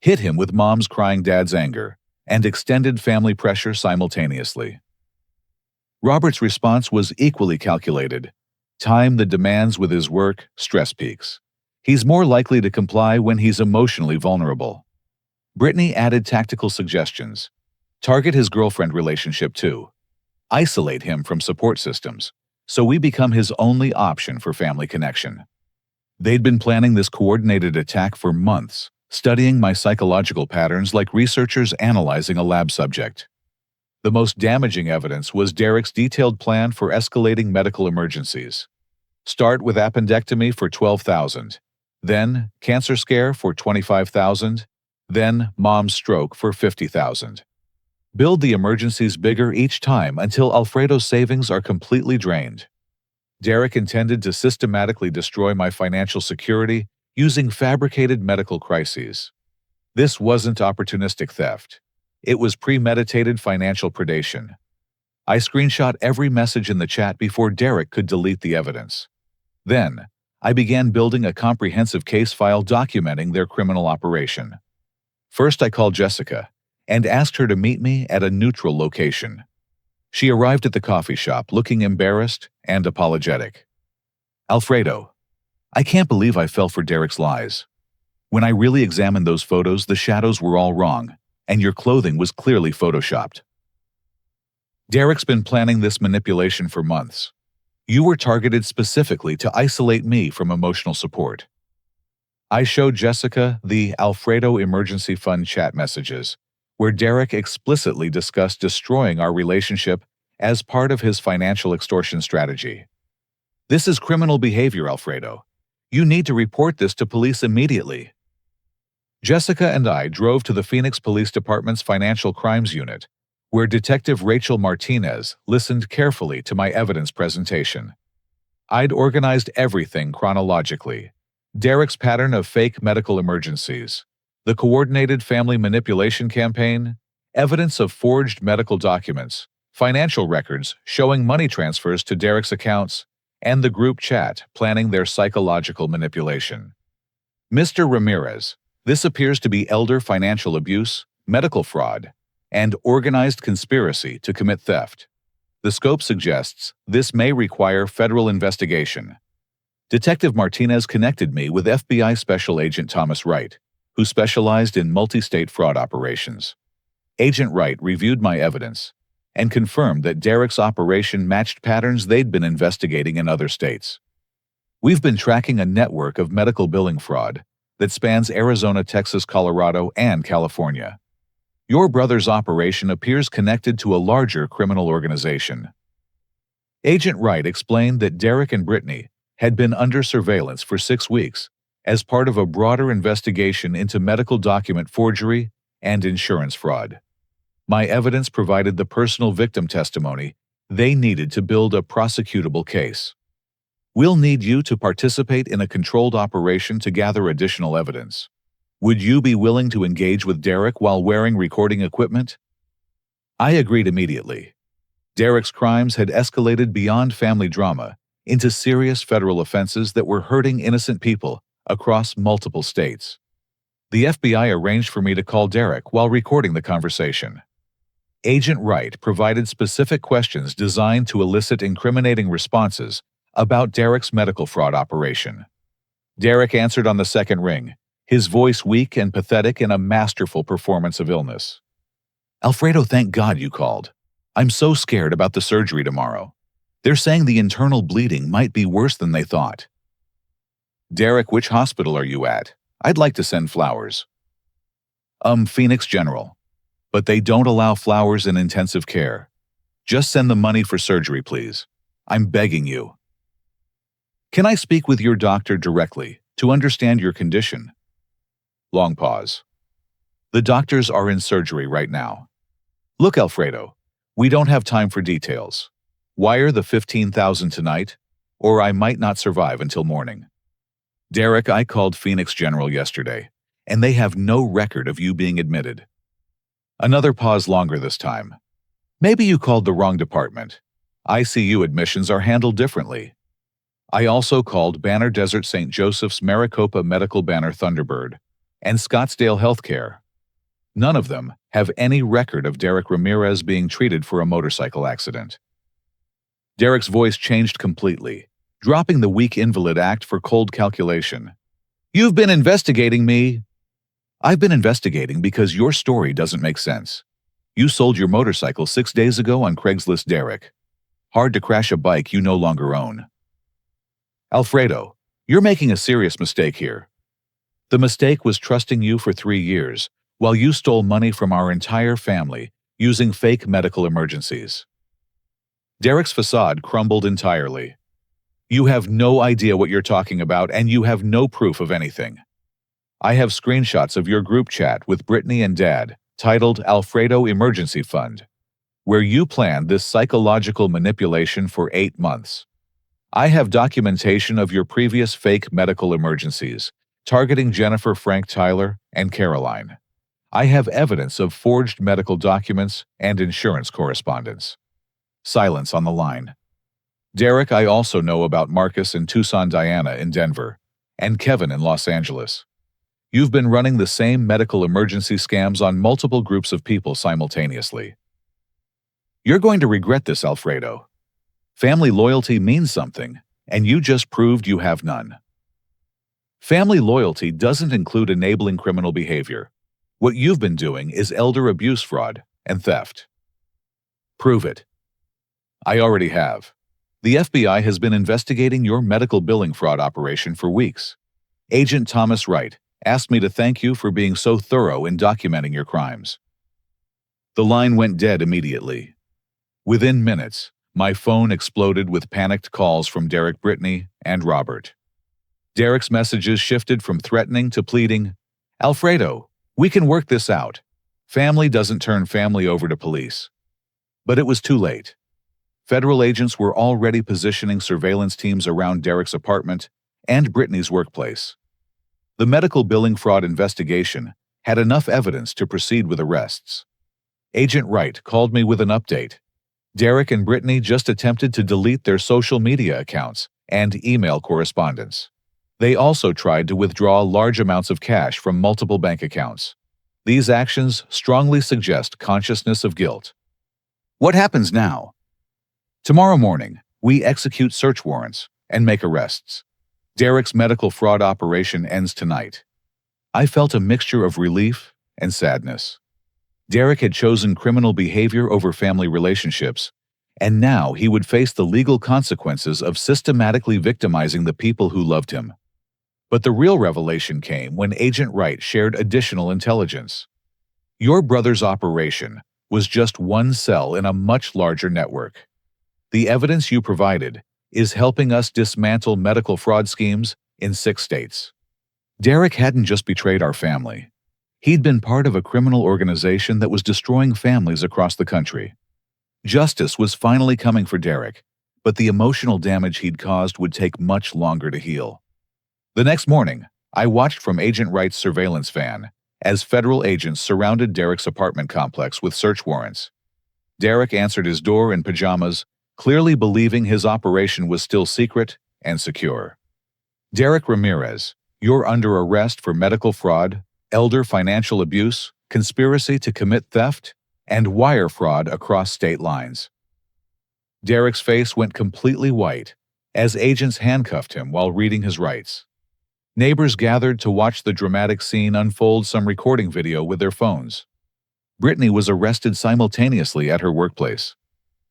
Speaker 1: "Hit him with mom's crying dad's anger and extended family pressure simultaneously." Robert's response was equally calculated. "Time the demands with his work, stress peaks. He's more likely to comply when he's emotionally vulnerable." Brittany added tactical suggestions. "Target his girlfriend relationship too. Isolate him from support systems, so we become his only option for family connection." They'd been planning this coordinated attack for months, studying my psychological patterns like researchers analyzing a lab subject. The most damaging evidence was Derek's detailed plan for escalating medical emergencies. Start with appendectomy for $12,000, then cancer scare for $25,000, then mom's stroke for $50,000. Build the emergencies bigger each time until Alfredo's savings are completely drained. Derek intended to systematically destroy my financial security using fabricated medical crises. This wasn't opportunistic theft. It was premeditated financial predation. I screenshot every message in the chat before Derek could delete the evidence. Then, I began building a comprehensive case file documenting their criminal operation. First, I called Jessica and asked her to meet me at a neutral location. She arrived at the coffee shop looking embarrassed and apologetic. "Alfredo, I can't believe I fell for Derek's lies. When I really examined those photos, the shadows were all wrong, and your clothing was clearly photoshopped. Derek's been planning this manipulation for months. You were targeted specifically to isolate me from emotional support." I showed Jessica the Alfredo Emergency Fund chat messages, where Derek explicitly discussed destroying our relationship as part of his financial extortion strategy. "This is criminal behavior, Alfredo. You need to report this to police immediately." Jessica and I drove to the Phoenix Police Department's Financial Crimes Unit, where Detective Rachel Martinez listened carefully to my evidence presentation. I'd organized everything chronologically: Derek's pattern of fake medical emergencies, the coordinated family manipulation campaign, evidence of forged medical documents, financial records showing money transfers to Derek's accounts, and the group chat planning their psychological manipulation. "Mr. Ramirez, this appears to be elder financial abuse, medical fraud, and organized conspiracy to commit theft. The scope suggests this may require federal investigation." Detective Martinez connected me with FBI Special Agent Thomas Wright, who specialized in multi-state fraud operations. Agent Wright reviewed my evidence and confirmed that Derek's operation matched patterns they'd been investigating in other states. We've been tracking a network of medical billing fraud that spans Arizona, Texas, Colorado, and California. Your brother's operation appears connected to a larger criminal organization. Agent Wright explained that Derek and Brittany had been under surveillance for 6 weeks as part of a broader investigation into medical document forgery and insurance fraud. My evidence provided the personal victim testimony they needed to build a prosecutable case. We'll need you to participate in a controlled operation to gather additional evidence. Would you be willing to engage with Derek while wearing recording equipment? I agreed immediately. Derek's crimes had escalated beyond family drama into serious federal offenses that were hurting innocent people across multiple states. The FBI arranged for me to call Derek while recording the conversation. Agent Wright provided specific questions designed to elicit incriminating responses about Derek's medical fraud operation. Derek answered on the second ring, his voice weak and pathetic in a masterful performance of illness. "Alfredo, thank God you called. I'm so scared about the surgery tomorrow. They're saying the internal bleeding might be worse than they thought." "Derek, which hospital are you at? I'd like to send flowers." Phoenix General. But they don't allow flowers in intensive care. Just send the money for surgery, please. I'm begging you." "Can I speak with your doctor directly to understand your condition?" Long pause. "The doctors are in surgery right now." "Look, Alfredo, we don't have time for details. Wire the $15,000 tonight, or I might not survive until morning." "Derek, I called Phoenix General yesterday, and they have no record of you being admitted." Another pause, longer this time. "Maybe you called the wrong department. ICU admissions are handled differently." I also called Banner Desert St. Joseph's Maricopa Medical Banner Thunderbird and Scottsdale Healthcare. None of them have any record of Derek Ramirez being treated for a motorcycle accident. Derek's voice changed completely, dropping the weak invalid act for cold calculation. "You've been investigating me." "I've been investigating because your story doesn't make sense. You sold your motorcycle 6 days ago on Craigslist, Derek. Hard to crash a bike you no longer own." "Alfredo, you're making a serious mistake here. The mistake was trusting you for 3 years while you stole money from our entire family using fake medical emergencies." Derek's facade crumbled entirely. "You have no idea what you're talking about, and you have no proof of anything. I have screenshots of your group chat with Brittany and Dad, titled Alfredo Emergency Fund, where you planned this psychological manipulation for 8 months. I have documentation of your previous fake medical emergencies, targeting Jennifer, Frank, Tyler, and Caroline. I have evidence of forged medical documents and insurance correspondence." Silence on the line. "Derek, I also know about Marcus in Tucson, Diana in Denver, and Kevin in Los Angeles. You've been running the same medical emergency scams on multiple groups of people simultaneously. You're going to regret this, Alfredo. Family loyalty means something, and you just proved you have none. Family loyalty doesn't include enabling criminal behavior. What you've been doing is elder abuse fraud and theft." "Prove it." "I already have. The FBI has been investigating your medical billing fraud operation for weeks. Agent Thomas Wright asked me to thank you for being so thorough in documenting your crimes." The line went dead immediately. Within minutes, my phone exploded with panicked calls from Derek, Brittany, and Robert. Derek's messages shifted from threatening to pleading, "Alfredo, we can work this out. Family doesn't turn family over to police." But it was too late. Federal agents were already positioning surveillance teams around Derek's apartment and Brittany's workplace. The medical billing fraud investigation had enough evidence to proceed with arrests. Agent Wright called me with an update. Derek and Brittany just attempted to delete their social media accounts and email correspondence. They also tried to withdraw large amounts of cash from multiple bank accounts. These actions strongly suggest consciousness of guilt. What happens now? Tomorrow morning, we execute search warrants and make arrests. Derek's medical fraud operation ends tonight. I felt a mixture of relief and sadness. Derek had chosen criminal behavior over family relationships, and now he would face the legal consequences of systematically victimizing the people who loved him. But the real revelation came when Agent Wright shared additional intelligence. Your brother's operation was just one cell in a much larger network. The evidence you provided is helping us dismantle medical fraud schemes in 6 states. Derek hadn't just betrayed our family. He'd been part of a criminal organization that was destroying families across the country. Justice was finally coming for Derek, but the emotional damage he'd caused would take much longer to heal. The next morning, I watched from Agent Wright's surveillance van as federal agents surrounded Derek's apartment complex with search warrants. Derek answered his door in pajamas, clearly believing his operation was still secret and secure. Derek Ramirez, you're under arrest for medical fraud, elder financial abuse, conspiracy to commit theft, and wire fraud across state lines. Derek's face went completely white as agents handcuffed him while reading his rights. Neighbors gathered to watch the dramatic scene unfold, some recording video with their phones. Brittany was arrested simultaneously at her workplace.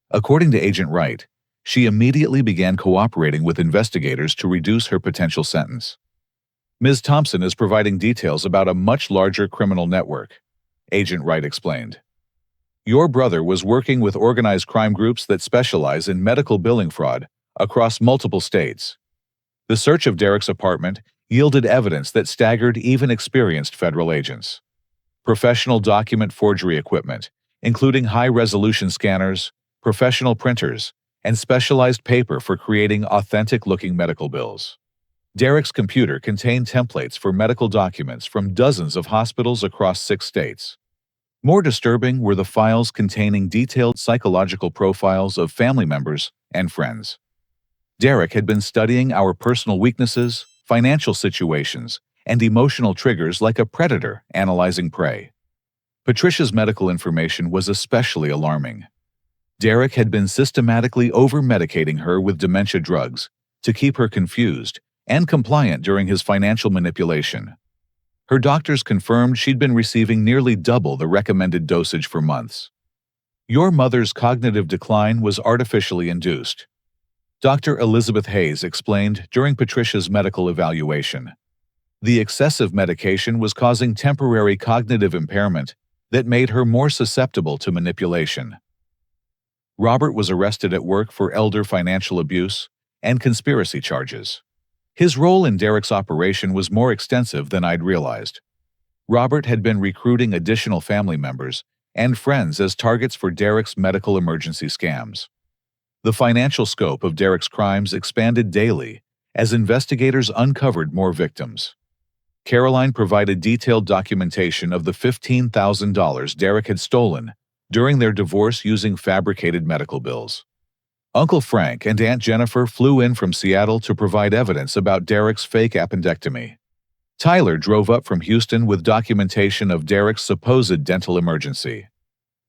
Speaker 1: According to Agent Wright, she immediately began cooperating with investigators to reduce her potential sentence. Ms. Thompson is providing details about a much larger criminal network, Agent Wright explained. Your brother was working with organized crime groups that specialize in medical billing fraud across multiple states. The search of Derek's apartment yielded evidence that staggered even experienced federal agents. Professional document forgery equipment, including high-resolution scanners, professional printers, and specialized paper for creating authentic-looking medical bills. Derek's computer contained templates for medical documents from dozens of hospitals across 6 states. More disturbing were the files containing detailed psychological profiles of family members and friends. Derek had been studying our personal weaknesses, financial situations, and emotional triggers like a predator analyzing prey. Patricia's medical information was especially alarming. Derek had been systematically over-medicating her with dementia drugs to keep her confused and compliant during his financial manipulation. Her doctors confirmed she'd been receiving nearly double the recommended dosage for months. Your mother's cognitive decline was artificially induced, Dr. Elizabeth Hayes explained during Patricia's medical evaluation. The excessive medication was causing temporary cognitive impairment that made her more susceptible to manipulation. Robert was arrested at work for elder financial abuse and conspiracy charges. His role in Derek's operation was more extensive than I'd realized. Robert had been recruiting additional family members and friends as targets for Derek's medical emergency scams. The financial scope of Derek's crimes expanded daily as investigators uncovered more victims. Caroline provided detailed documentation of the $15,000 Derek had stolen during their divorce using fabricated medical bills. Uncle Frank and Aunt Jennifer flew in from Seattle to provide evidence about Derek's fake appendectomy. Tyler drove up from Houston with documentation of Derek's supposed dental emergency.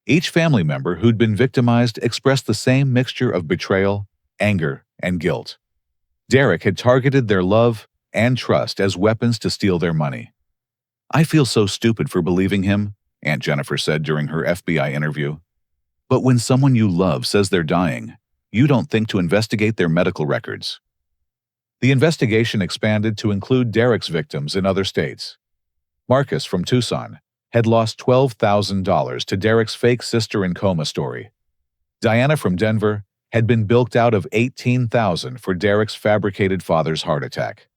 Speaker 1: Each family member who'd been victimized expressed the same mixture of betrayal, anger, and guilt. Derek had targeted their love and trust as weapons to steal their money. "I feel so stupid for believing him," Aunt Jennifer said during her FBI interview. "But when someone you love says they're dying, you don't think to investigate their medical records." The investigation expanded to include Derek's victims in other states. Marcus from Tucson had lost $12,000 to Derek's fake sister-in-coma story. Diana from Denver had been bilked out of $18,000 for Derek's fabricated father's heart attack.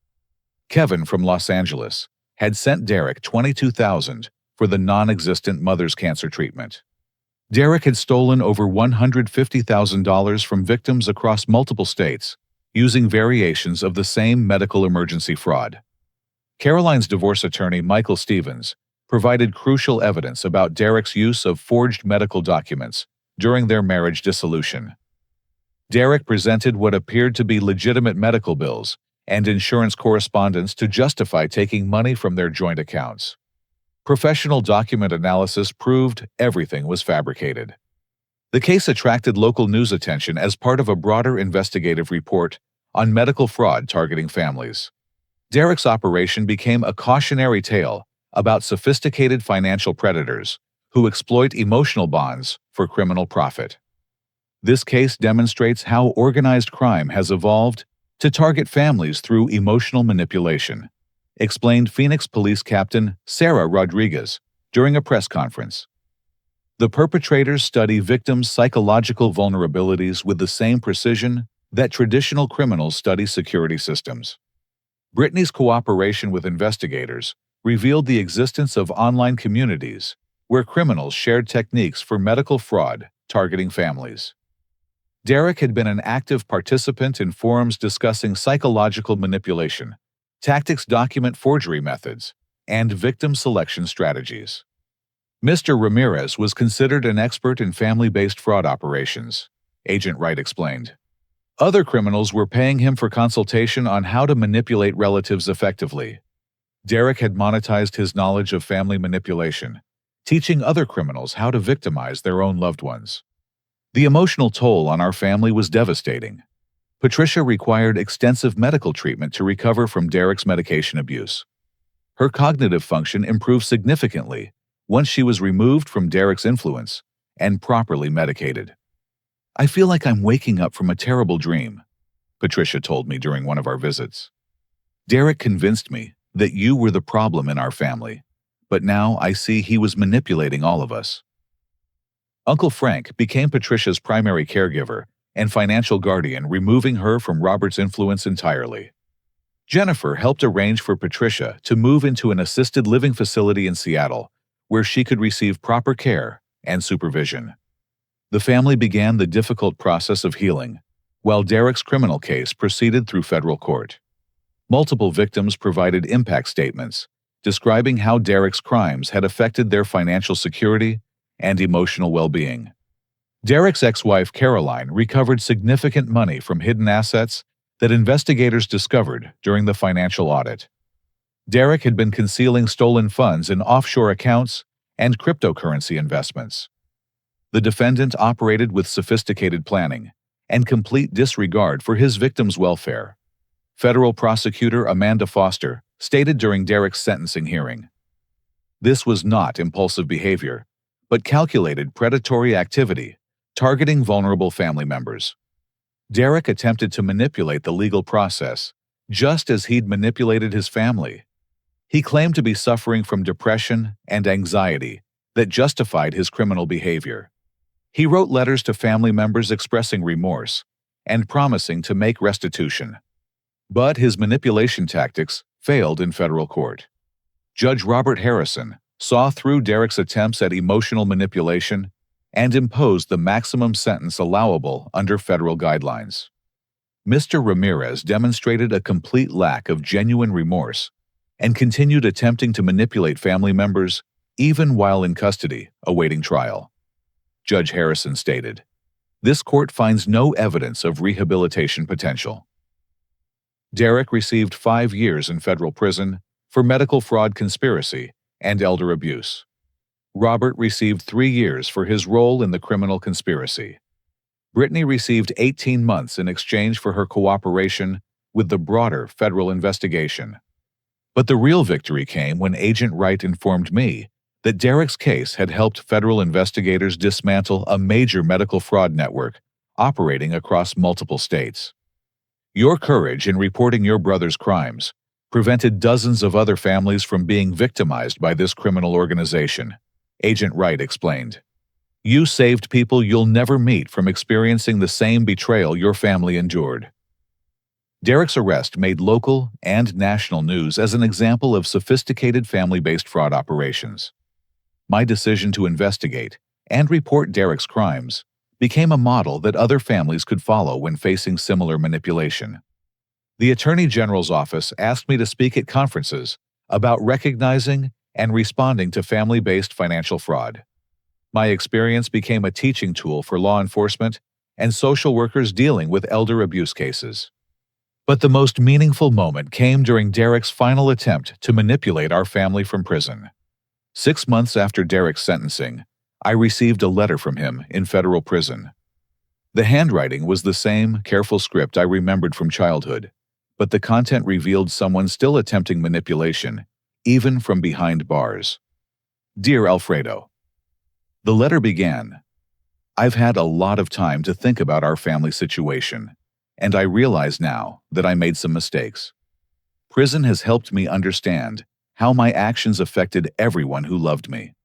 Speaker 1: Kevin from Los Angeles had sent Derek $22,000 for the non-existent mother's cancer treatment. Derek had stolen over $150,000 from victims across multiple states, using variations of the same medical emergency fraud. Caroline's divorce attorney, Michael Stevens, provided crucial evidence about Derek's use of forged medical documents during their marriage dissolution. Derek presented what appeared to be legitimate medical bills and insurance correspondence to justify taking money from their joint accounts. Professional document analysis proved everything was fabricated. The case attracted local news attention as part of a broader investigative report on medical fraud targeting families. Derek's operation became a cautionary tale about sophisticated financial predators who exploit emotional bonds for criminal profit. This case demonstrates how organized crime has evolved to target families through emotional manipulation, explained Phoenix Police Captain Sarah Rodriguez during a press conference. The perpetrators study victims' psychological vulnerabilities with the same precision that traditional criminals study security systems. Brittany's cooperation with investigators revealed the existence of online communities where criminals shared techniques for medical fraud targeting families. Derek had been an active participant in forums discussing psychological manipulation, tactics, document forgery methods, and victim selection strategies. Mr. Ramirez was considered an expert in family-based fraud operations, Agent Wright explained. Other criminals were paying him for consultation on how to manipulate relatives effectively. Derek had monetized his knowledge of family manipulation, teaching other criminals how to victimize their own loved ones. The emotional toll on our family was devastating. Patricia required extensive medical treatment to recover from Derek's medication abuse. Her cognitive function improved significantly once she was removed from Derek's influence and properly medicated. "I feel like I'm waking up from a terrible dream," Patricia told me during one of our visits. "Derek convinced me that you were the problem in our family, but now I see he was manipulating all of us." Uncle Frank became Patricia's primary caregiver and financial guardian, removing her from Robert's influence entirely. Jennifer helped arrange for Patricia to move into an assisted living facility in Seattle, where she could receive proper care and supervision. The family began the difficult process of healing, while Derek's criminal case proceeded through federal court. Multiple victims provided impact statements describing how Derek's crimes had affected their financial security and emotional well-being. Derek's ex-wife Caroline recovered significant money from hidden assets that investigators discovered during the financial audit. Derek had been concealing stolen funds in offshore accounts and cryptocurrency investments. The defendant operated with sophisticated planning and complete disregard for his victims' welfare. Federal prosecutor Amanda Foster stated during Derek's sentencing hearing, "This was not impulsive behavior, but calculated predatory activity targeting vulnerable family members." Derek attempted to manipulate the legal process, just as he'd manipulated his family. He claimed to be suffering from depression and anxiety that justified his criminal behavior. He wrote letters to family members expressing remorse and promising to make restitution. But his manipulation tactics failed in federal court. Judge Robert Harrison saw through Derek's attempts at emotional manipulation and imposed the maximum sentence allowable under federal guidelines. Mr. Ramirez demonstrated a complete lack of genuine remorse and continued attempting to manipulate family members even while in custody, awaiting trial. Judge Harrison stated, "This court finds no evidence of rehabilitation potential." Derek received 5 years in federal prison for medical fraud conspiracy and elder abuse. Robert received 3 years for his role in the criminal conspiracy. Brittany received 18 months in exchange for her cooperation with the broader federal investigation. But the real victory came when Agent Wright informed me that Derek's case had helped federal investigators dismantle a major medical fraud network operating across multiple states. "Your courage in reporting your brother's crimes prevented dozens of other families from being victimized by this criminal organization," Agent Wright explained. "You saved people you'll never meet from experiencing the same betrayal your family endured." Derek's arrest made local and national news as an example of sophisticated family-based fraud operations. My decision to investigate and report Derek's crimes became a model that other families could follow when facing similar manipulation. The Attorney General's office asked me to speak at conferences about recognizing and responding to family-based financial fraud. My experience became a teaching tool for law enforcement and social workers dealing with elder abuse cases. But the most meaningful moment came during Derek's final attempt to manipulate our family from prison. 6 months after Derek's sentencing, I received a letter from him in federal prison. The handwriting was the same careful script I remembered from childhood, but the content revealed someone still attempting manipulation, even from behind bars. "Dear Alfredo." The letter began, I've had a lot of time to think about our family situation, and I realize now that I made some mistakes. Prison has helped me understand how my actions affected everyone who loved me.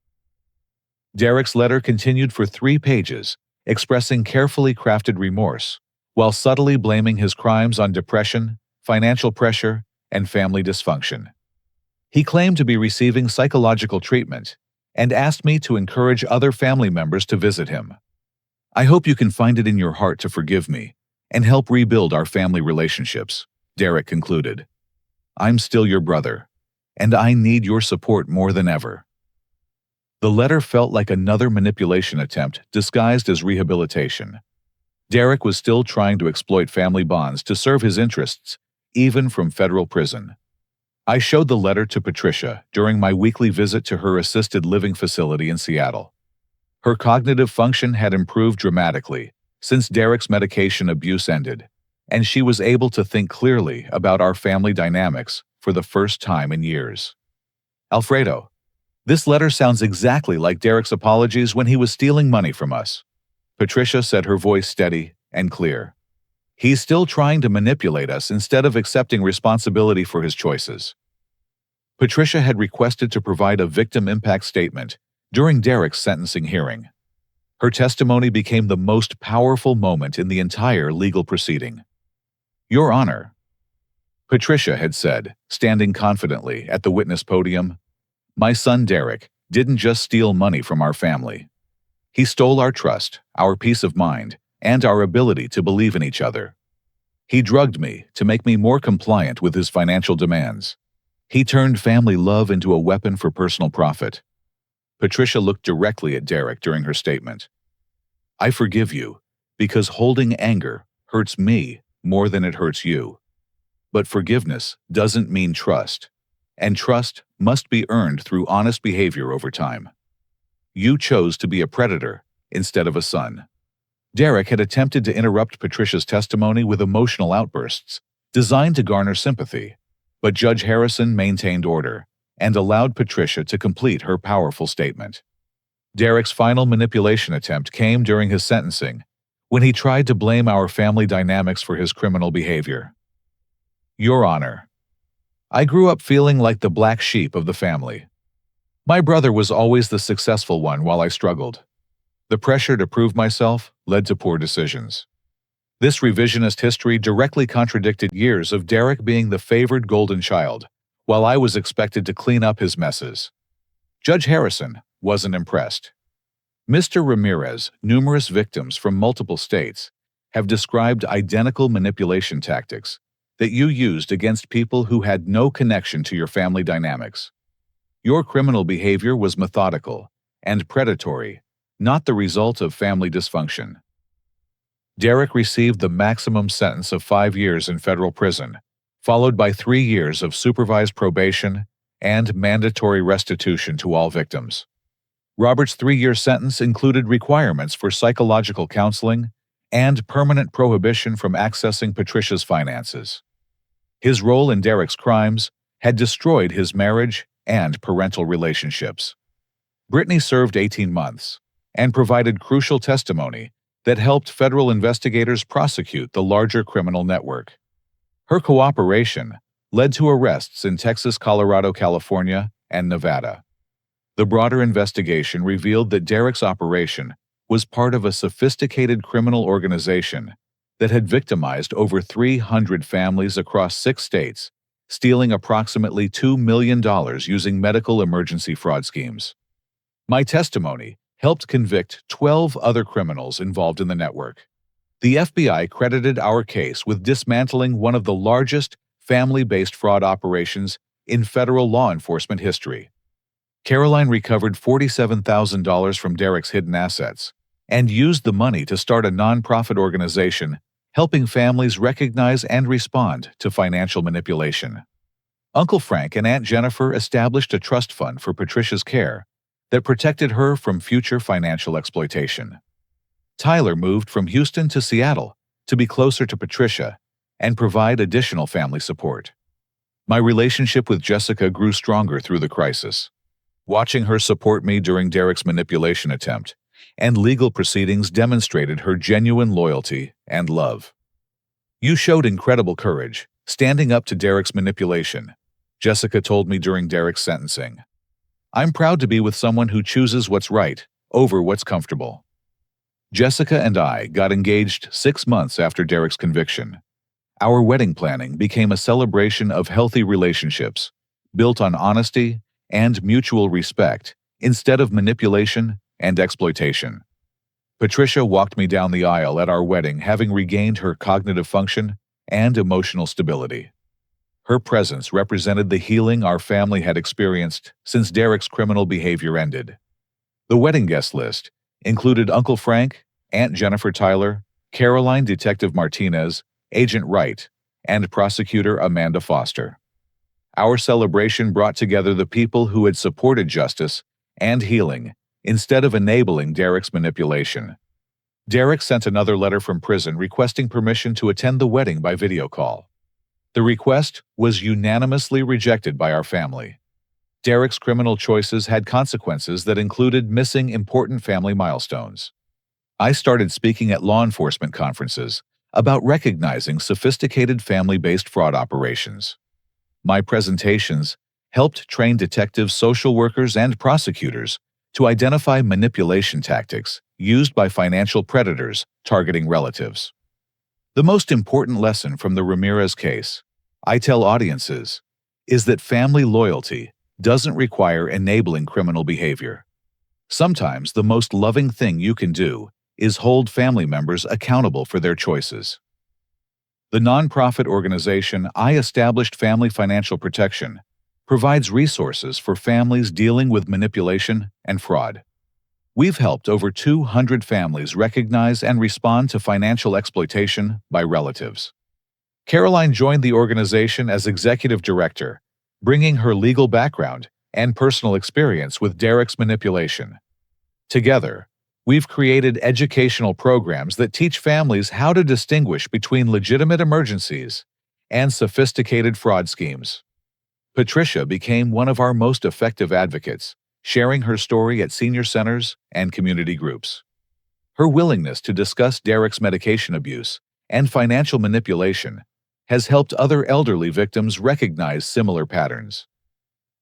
Speaker 1: Derek's letter continued for 3 pages, expressing carefully crafted remorse, while subtly blaming his crimes on depression, financial pressure, and family dysfunction. He claimed to be receiving psychological treatment and asked me to encourage other family members to visit him. I hope you can find it in your heart to forgive me and help rebuild our family relationships, Derek concluded. I'm still your brother, and I need your support more than ever. The letter felt like another manipulation attempt disguised as rehabilitation. Derek was still trying to exploit family bonds to serve his interests, even from federal prison. I showed the letter to Patricia during my weekly visit to her assisted living facility in Seattle. Her cognitive function had improved dramatically since Derek's medication abuse ended, and she was able to think clearly about our family dynamics for the first time in years. Alfredo, this letter sounds exactly like Derek's apologies when he was stealing money from us. Patricia said, her voice steady and clear. He's still trying to manipulate us instead of accepting responsibility for his choices. Patricia had requested to provide a victim impact statement during Derek's sentencing hearing. Her testimony became the most powerful moment in the entire legal proceeding. Your Honor, Patricia had said, standing confidently at the witness podium, my son Derek didn't just steal money from our family. He stole our trust, our peace of mind, and our ability to believe in each other. He drugged me to make me more compliant with his financial demands. He turned family love into a weapon for personal profit. Patricia looked directly at Derek during her statement. I forgive you, because holding anger hurts me more than it hurts you. But forgiveness doesn't mean trust, and trust must be earned through honest behavior over time. You chose to be a predator instead of a son. Derek had attempted to interrupt Patricia's testimony with emotional outbursts designed to garner sympathy, but Judge Harrison maintained order and allowed Patricia to complete her powerful statement. Derek's final manipulation attempt came during his sentencing, when he tried to blame our family dynamics for his criminal behavior. Your Honor, I grew up feeling like the black sheep of the family. My brother was always the successful one while I struggled. The pressure to prove myself led to poor decisions. This revisionist history directly contradicted years of Derek being the favored golden child, while I was expected to clean up his messes. Judge Harrison wasn't impressed. Mr. Ramirez, numerous victims from multiple states, have described identical manipulation tactics that you used against people who had no connection to your family dynamics. Your criminal behavior was methodical and predatory, not the result of family dysfunction. Derek received the maximum sentence of 5 years in federal prison, followed by 3 years of supervised probation and mandatory restitution to all victims. Robert's 3-year sentence included requirements for psychological counseling and permanent prohibition from accessing Patricia's finances. His role in Derek's crimes had destroyed his marriage and parental relationships. Brittany served 18 months and provided crucial testimony that helped federal investigators prosecute the larger criminal network. Her cooperation led to arrests in Texas, Colorado, California, and Nevada. The broader investigation revealed that Derek's operation was part of a sophisticated criminal organization that had victimized over 300 families across 6 states, stealing approximately $2 million using medical emergency fraud schemes. My testimony helped convict 12 other criminals involved in the network. The FBI credited our case with dismantling one of the largest family-based fraud operations in federal law enforcement history. Caroline recovered $47,000 from Derek's hidden assets and used the money to start a nonprofit organization helping families recognize and respond to financial manipulation. Uncle Frank and Aunt Jennifer established a trust fund for Patricia's care that protected her from future financial exploitation. Tyler moved from Houston to Seattle to be closer to Patricia and provide additional family support. My relationship with Jessica grew stronger through the crisis. Watching her support me during Derek's manipulation attempt and legal proceedings demonstrated her genuine loyalty and love. "You showed incredible courage, standing up to Derek's manipulation," Jessica told me during Derek's sentencing. "I'm proud to be with someone who chooses what's right over what's comfortable." Jessica and I got engaged 6 months after Derek's conviction. Our wedding planning became a celebration of healthy relationships, built on honesty and mutual respect, instead of manipulation and exploitation. Patricia walked me down the aisle at our wedding, having regained her cognitive function and emotional stability. Her presence represented the healing our family had experienced since Derek's criminal behavior ended. The wedding guest list included Uncle Frank, Aunt Jennifer Tyler, Caroline Detective Martinez, Agent Wright, and Prosecutor Amanda Foster. Our celebration brought together the people who had supported justice and healing instead of enabling Derek's manipulation. Derek sent another letter from prison requesting permission to attend the wedding by video call. The request was unanimously rejected by our family. Derek's criminal choices had consequences that included missing important family milestones. I started speaking at law enforcement conferences about recognizing sophisticated family-based fraud operations. My presentations helped train detectives, social workers, and prosecutors to identify manipulation tactics used by financial predators targeting relatives. The most important lesson from the Ramirez case, I tell audiences, is that family loyalty doesn't require enabling criminal behavior. Sometimes the most loving thing you can do is hold family members accountable for their choices. The nonprofit organization I established, Family Financial Protection, provides resources for families dealing with manipulation and fraud. We've helped over 200 families recognize and respond to financial exploitation by relatives. Caroline joined the organization as executive director, bringing her legal background and personal experience with Derek's manipulation. Together, we've created educational programs that teach families how to distinguish between legitimate emergencies and sophisticated fraud schemes. Patricia became one of our most effective advocates, sharing her story at senior centers and community groups. Her willingness to discuss Derek's medication abuse and financial manipulation has helped other elderly victims recognize similar patterns.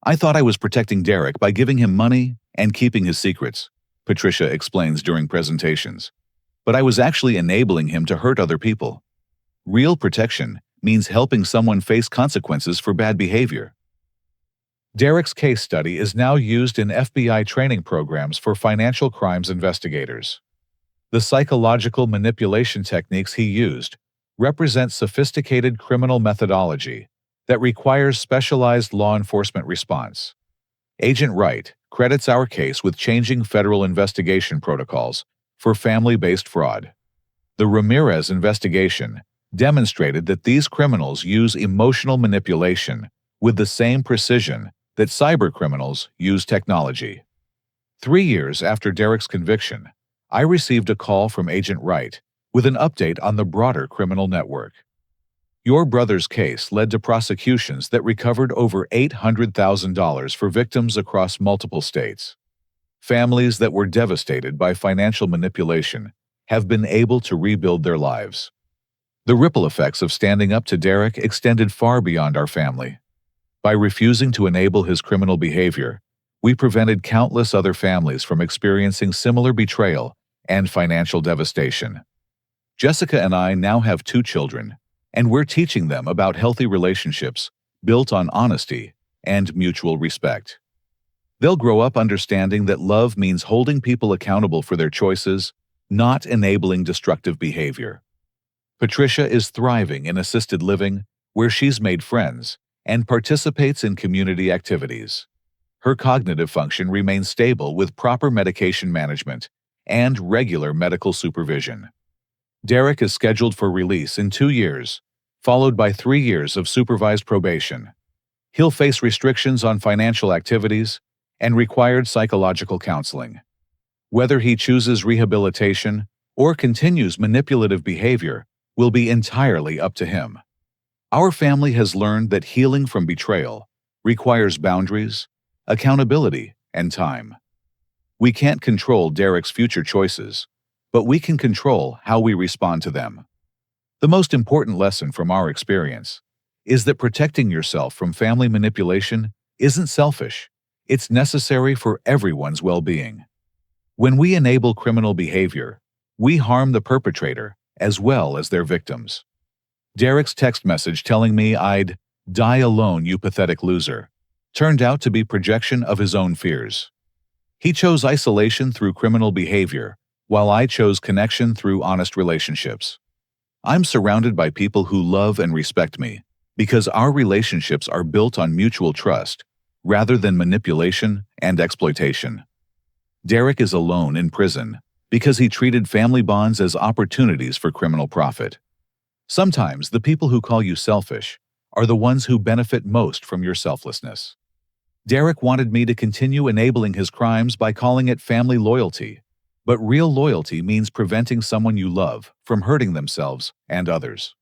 Speaker 1: "I thought I was protecting Derek by giving him money and keeping his secrets," Patricia explains during presentations. "But I was actually enabling him to hurt other people." Real protection means helping someone face consequences for bad behavior. Derek's case study is now used in FBI training programs for financial crimes investigators. The psychological manipulation techniques he used represent sophisticated criminal methodology that requires specialized law enforcement response. Agent Wright credits our case with changing federal investigation protocols for family-based fraud. The Ramirez investigation demonstrated that these criminals use emotional manipulation with the same precision that cybercriminals use technology. 3 years after Derek's conviction, I received a call from Agent Wright with an update on the broader criminal network. "Your brother's case led to prosecutions that recovered over $800,000 for victims across multiple states. Families that were devastated by financial manipulation have been able to rebuild their lives." The ripple effects of standing up to Derek extended far beyond our family. By refusing to enable his criminal behavior, we prevented countless other families from experiencing similar betrayal and financial devastation. Jessica and I now have 2 children, and we're teaching them about healthy relationships built on honesty and mutual respect. They'll grow up understanding that love means holding people accountable for their choices, not enabling destructive behavior. Patricia is thriving in assisted living, where she's made friends and participates in community activities. Her cognitive function remains stable with proper medication management and regular medical supervision. Derek is scheduled for release in 2 years, followed by 3 years of supervised probation. He'll face restrictions on financial activities and required psychological counseling. Whether he chooses rehabilitation or continues manipulative behavior will be entirely up to him. Our family has learned that healing from betrayal requires boundaries, accountability, and time. We can't control Derek's future choices, but we can control how we respond to them. The most important lesson from our experience is that protecting yourself from family manipulation isn't selfish. It's necessary for everyone's well-being. When we enable criminal behavior, we harm the perpetrator as well as their victims. Derek's text message telling me I'd die alone, you pathetic loser, turned out to be projection of his own fears. He chose isolation through criminal behavior, while I chose connection through honest relationships. I'm surrounded by people who love and respect me because our relationships are built on mutual trust rather than manipulation and exploitation. Derek is alone in prison because he treated family bonds as opportunities for criminal profit. Sometimes the people who call you selfish are the ones who benefit most from your selflessness. Derek wanted me to continue enabling his crimes by calling it family loyalty, but real loyalty means preventing someone you love from hurting themselves and others.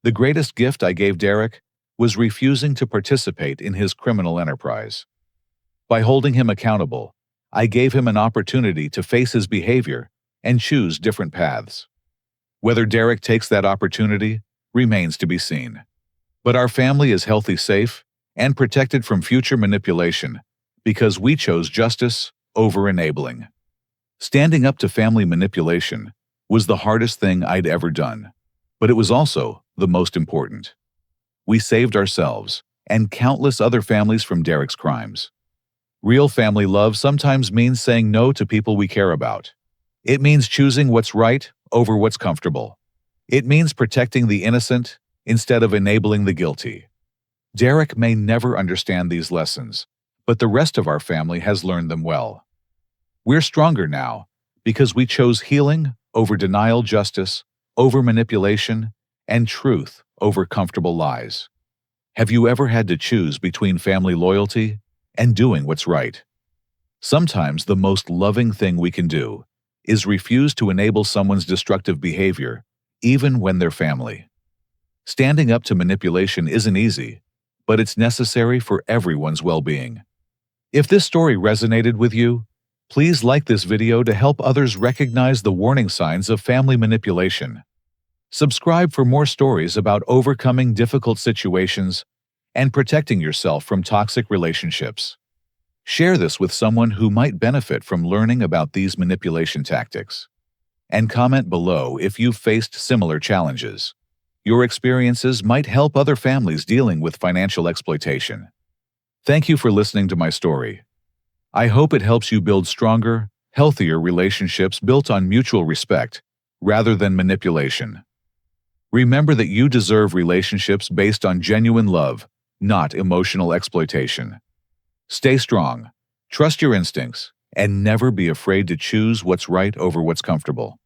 Speaker 1: The greatest gift I gave Derek was refusing to participate in his criminal enterprise. By holding him accountable, I gave him an opportunity to face his behavior and choose different paths. Whether Derek takes that opportunity remains to be seen. But our family is healthy, safe, and protected from future manipulation because we chose justice over enabling. Standing up to family manipulation was the hardest thing I'd ever done, but it was also the most important. We saved ourselves and countless other families from Derek's crimes. Real family love sometimes means saying no to people we care about. It means choosing what's right over what's comfortable. It means protecting the innocent instead of enabling the guilty. Derek may never understand these lessons, but the rest of our family has learned them well. We're stronger now because we chose healing over denial, justice over manipulation, and truth over comfortable lies. Have you ever had to choose between family loyalty and doing what's right? Sometimes the most loving thing we can do is refuse to enable someone's destructive behavior, even when they're family. Standing up to manipulation isn't easy, but it's necessary for everyone's well-being. If this story resonated with you, please like this video to help others recognize the warning signs of family manipulation. Subscribe for more stories about overcoming difficult situations and protecting yourself from toxic relationships. Share this with someone who might benefit from learning about these manipulation tactics. And comment below if you've faced similar challenges. Your experiences might help other families dealing with financial exploitation. Thank you for listening to my story. I hope it helps you build stronger, healthier relationships built on mutual respect rather than manipulation. Remember that you deserve relationships based on genuine love, not emotional exploitation. Stay strong, trust your instincts, and never be afraid to choose what's right over what's comfortable.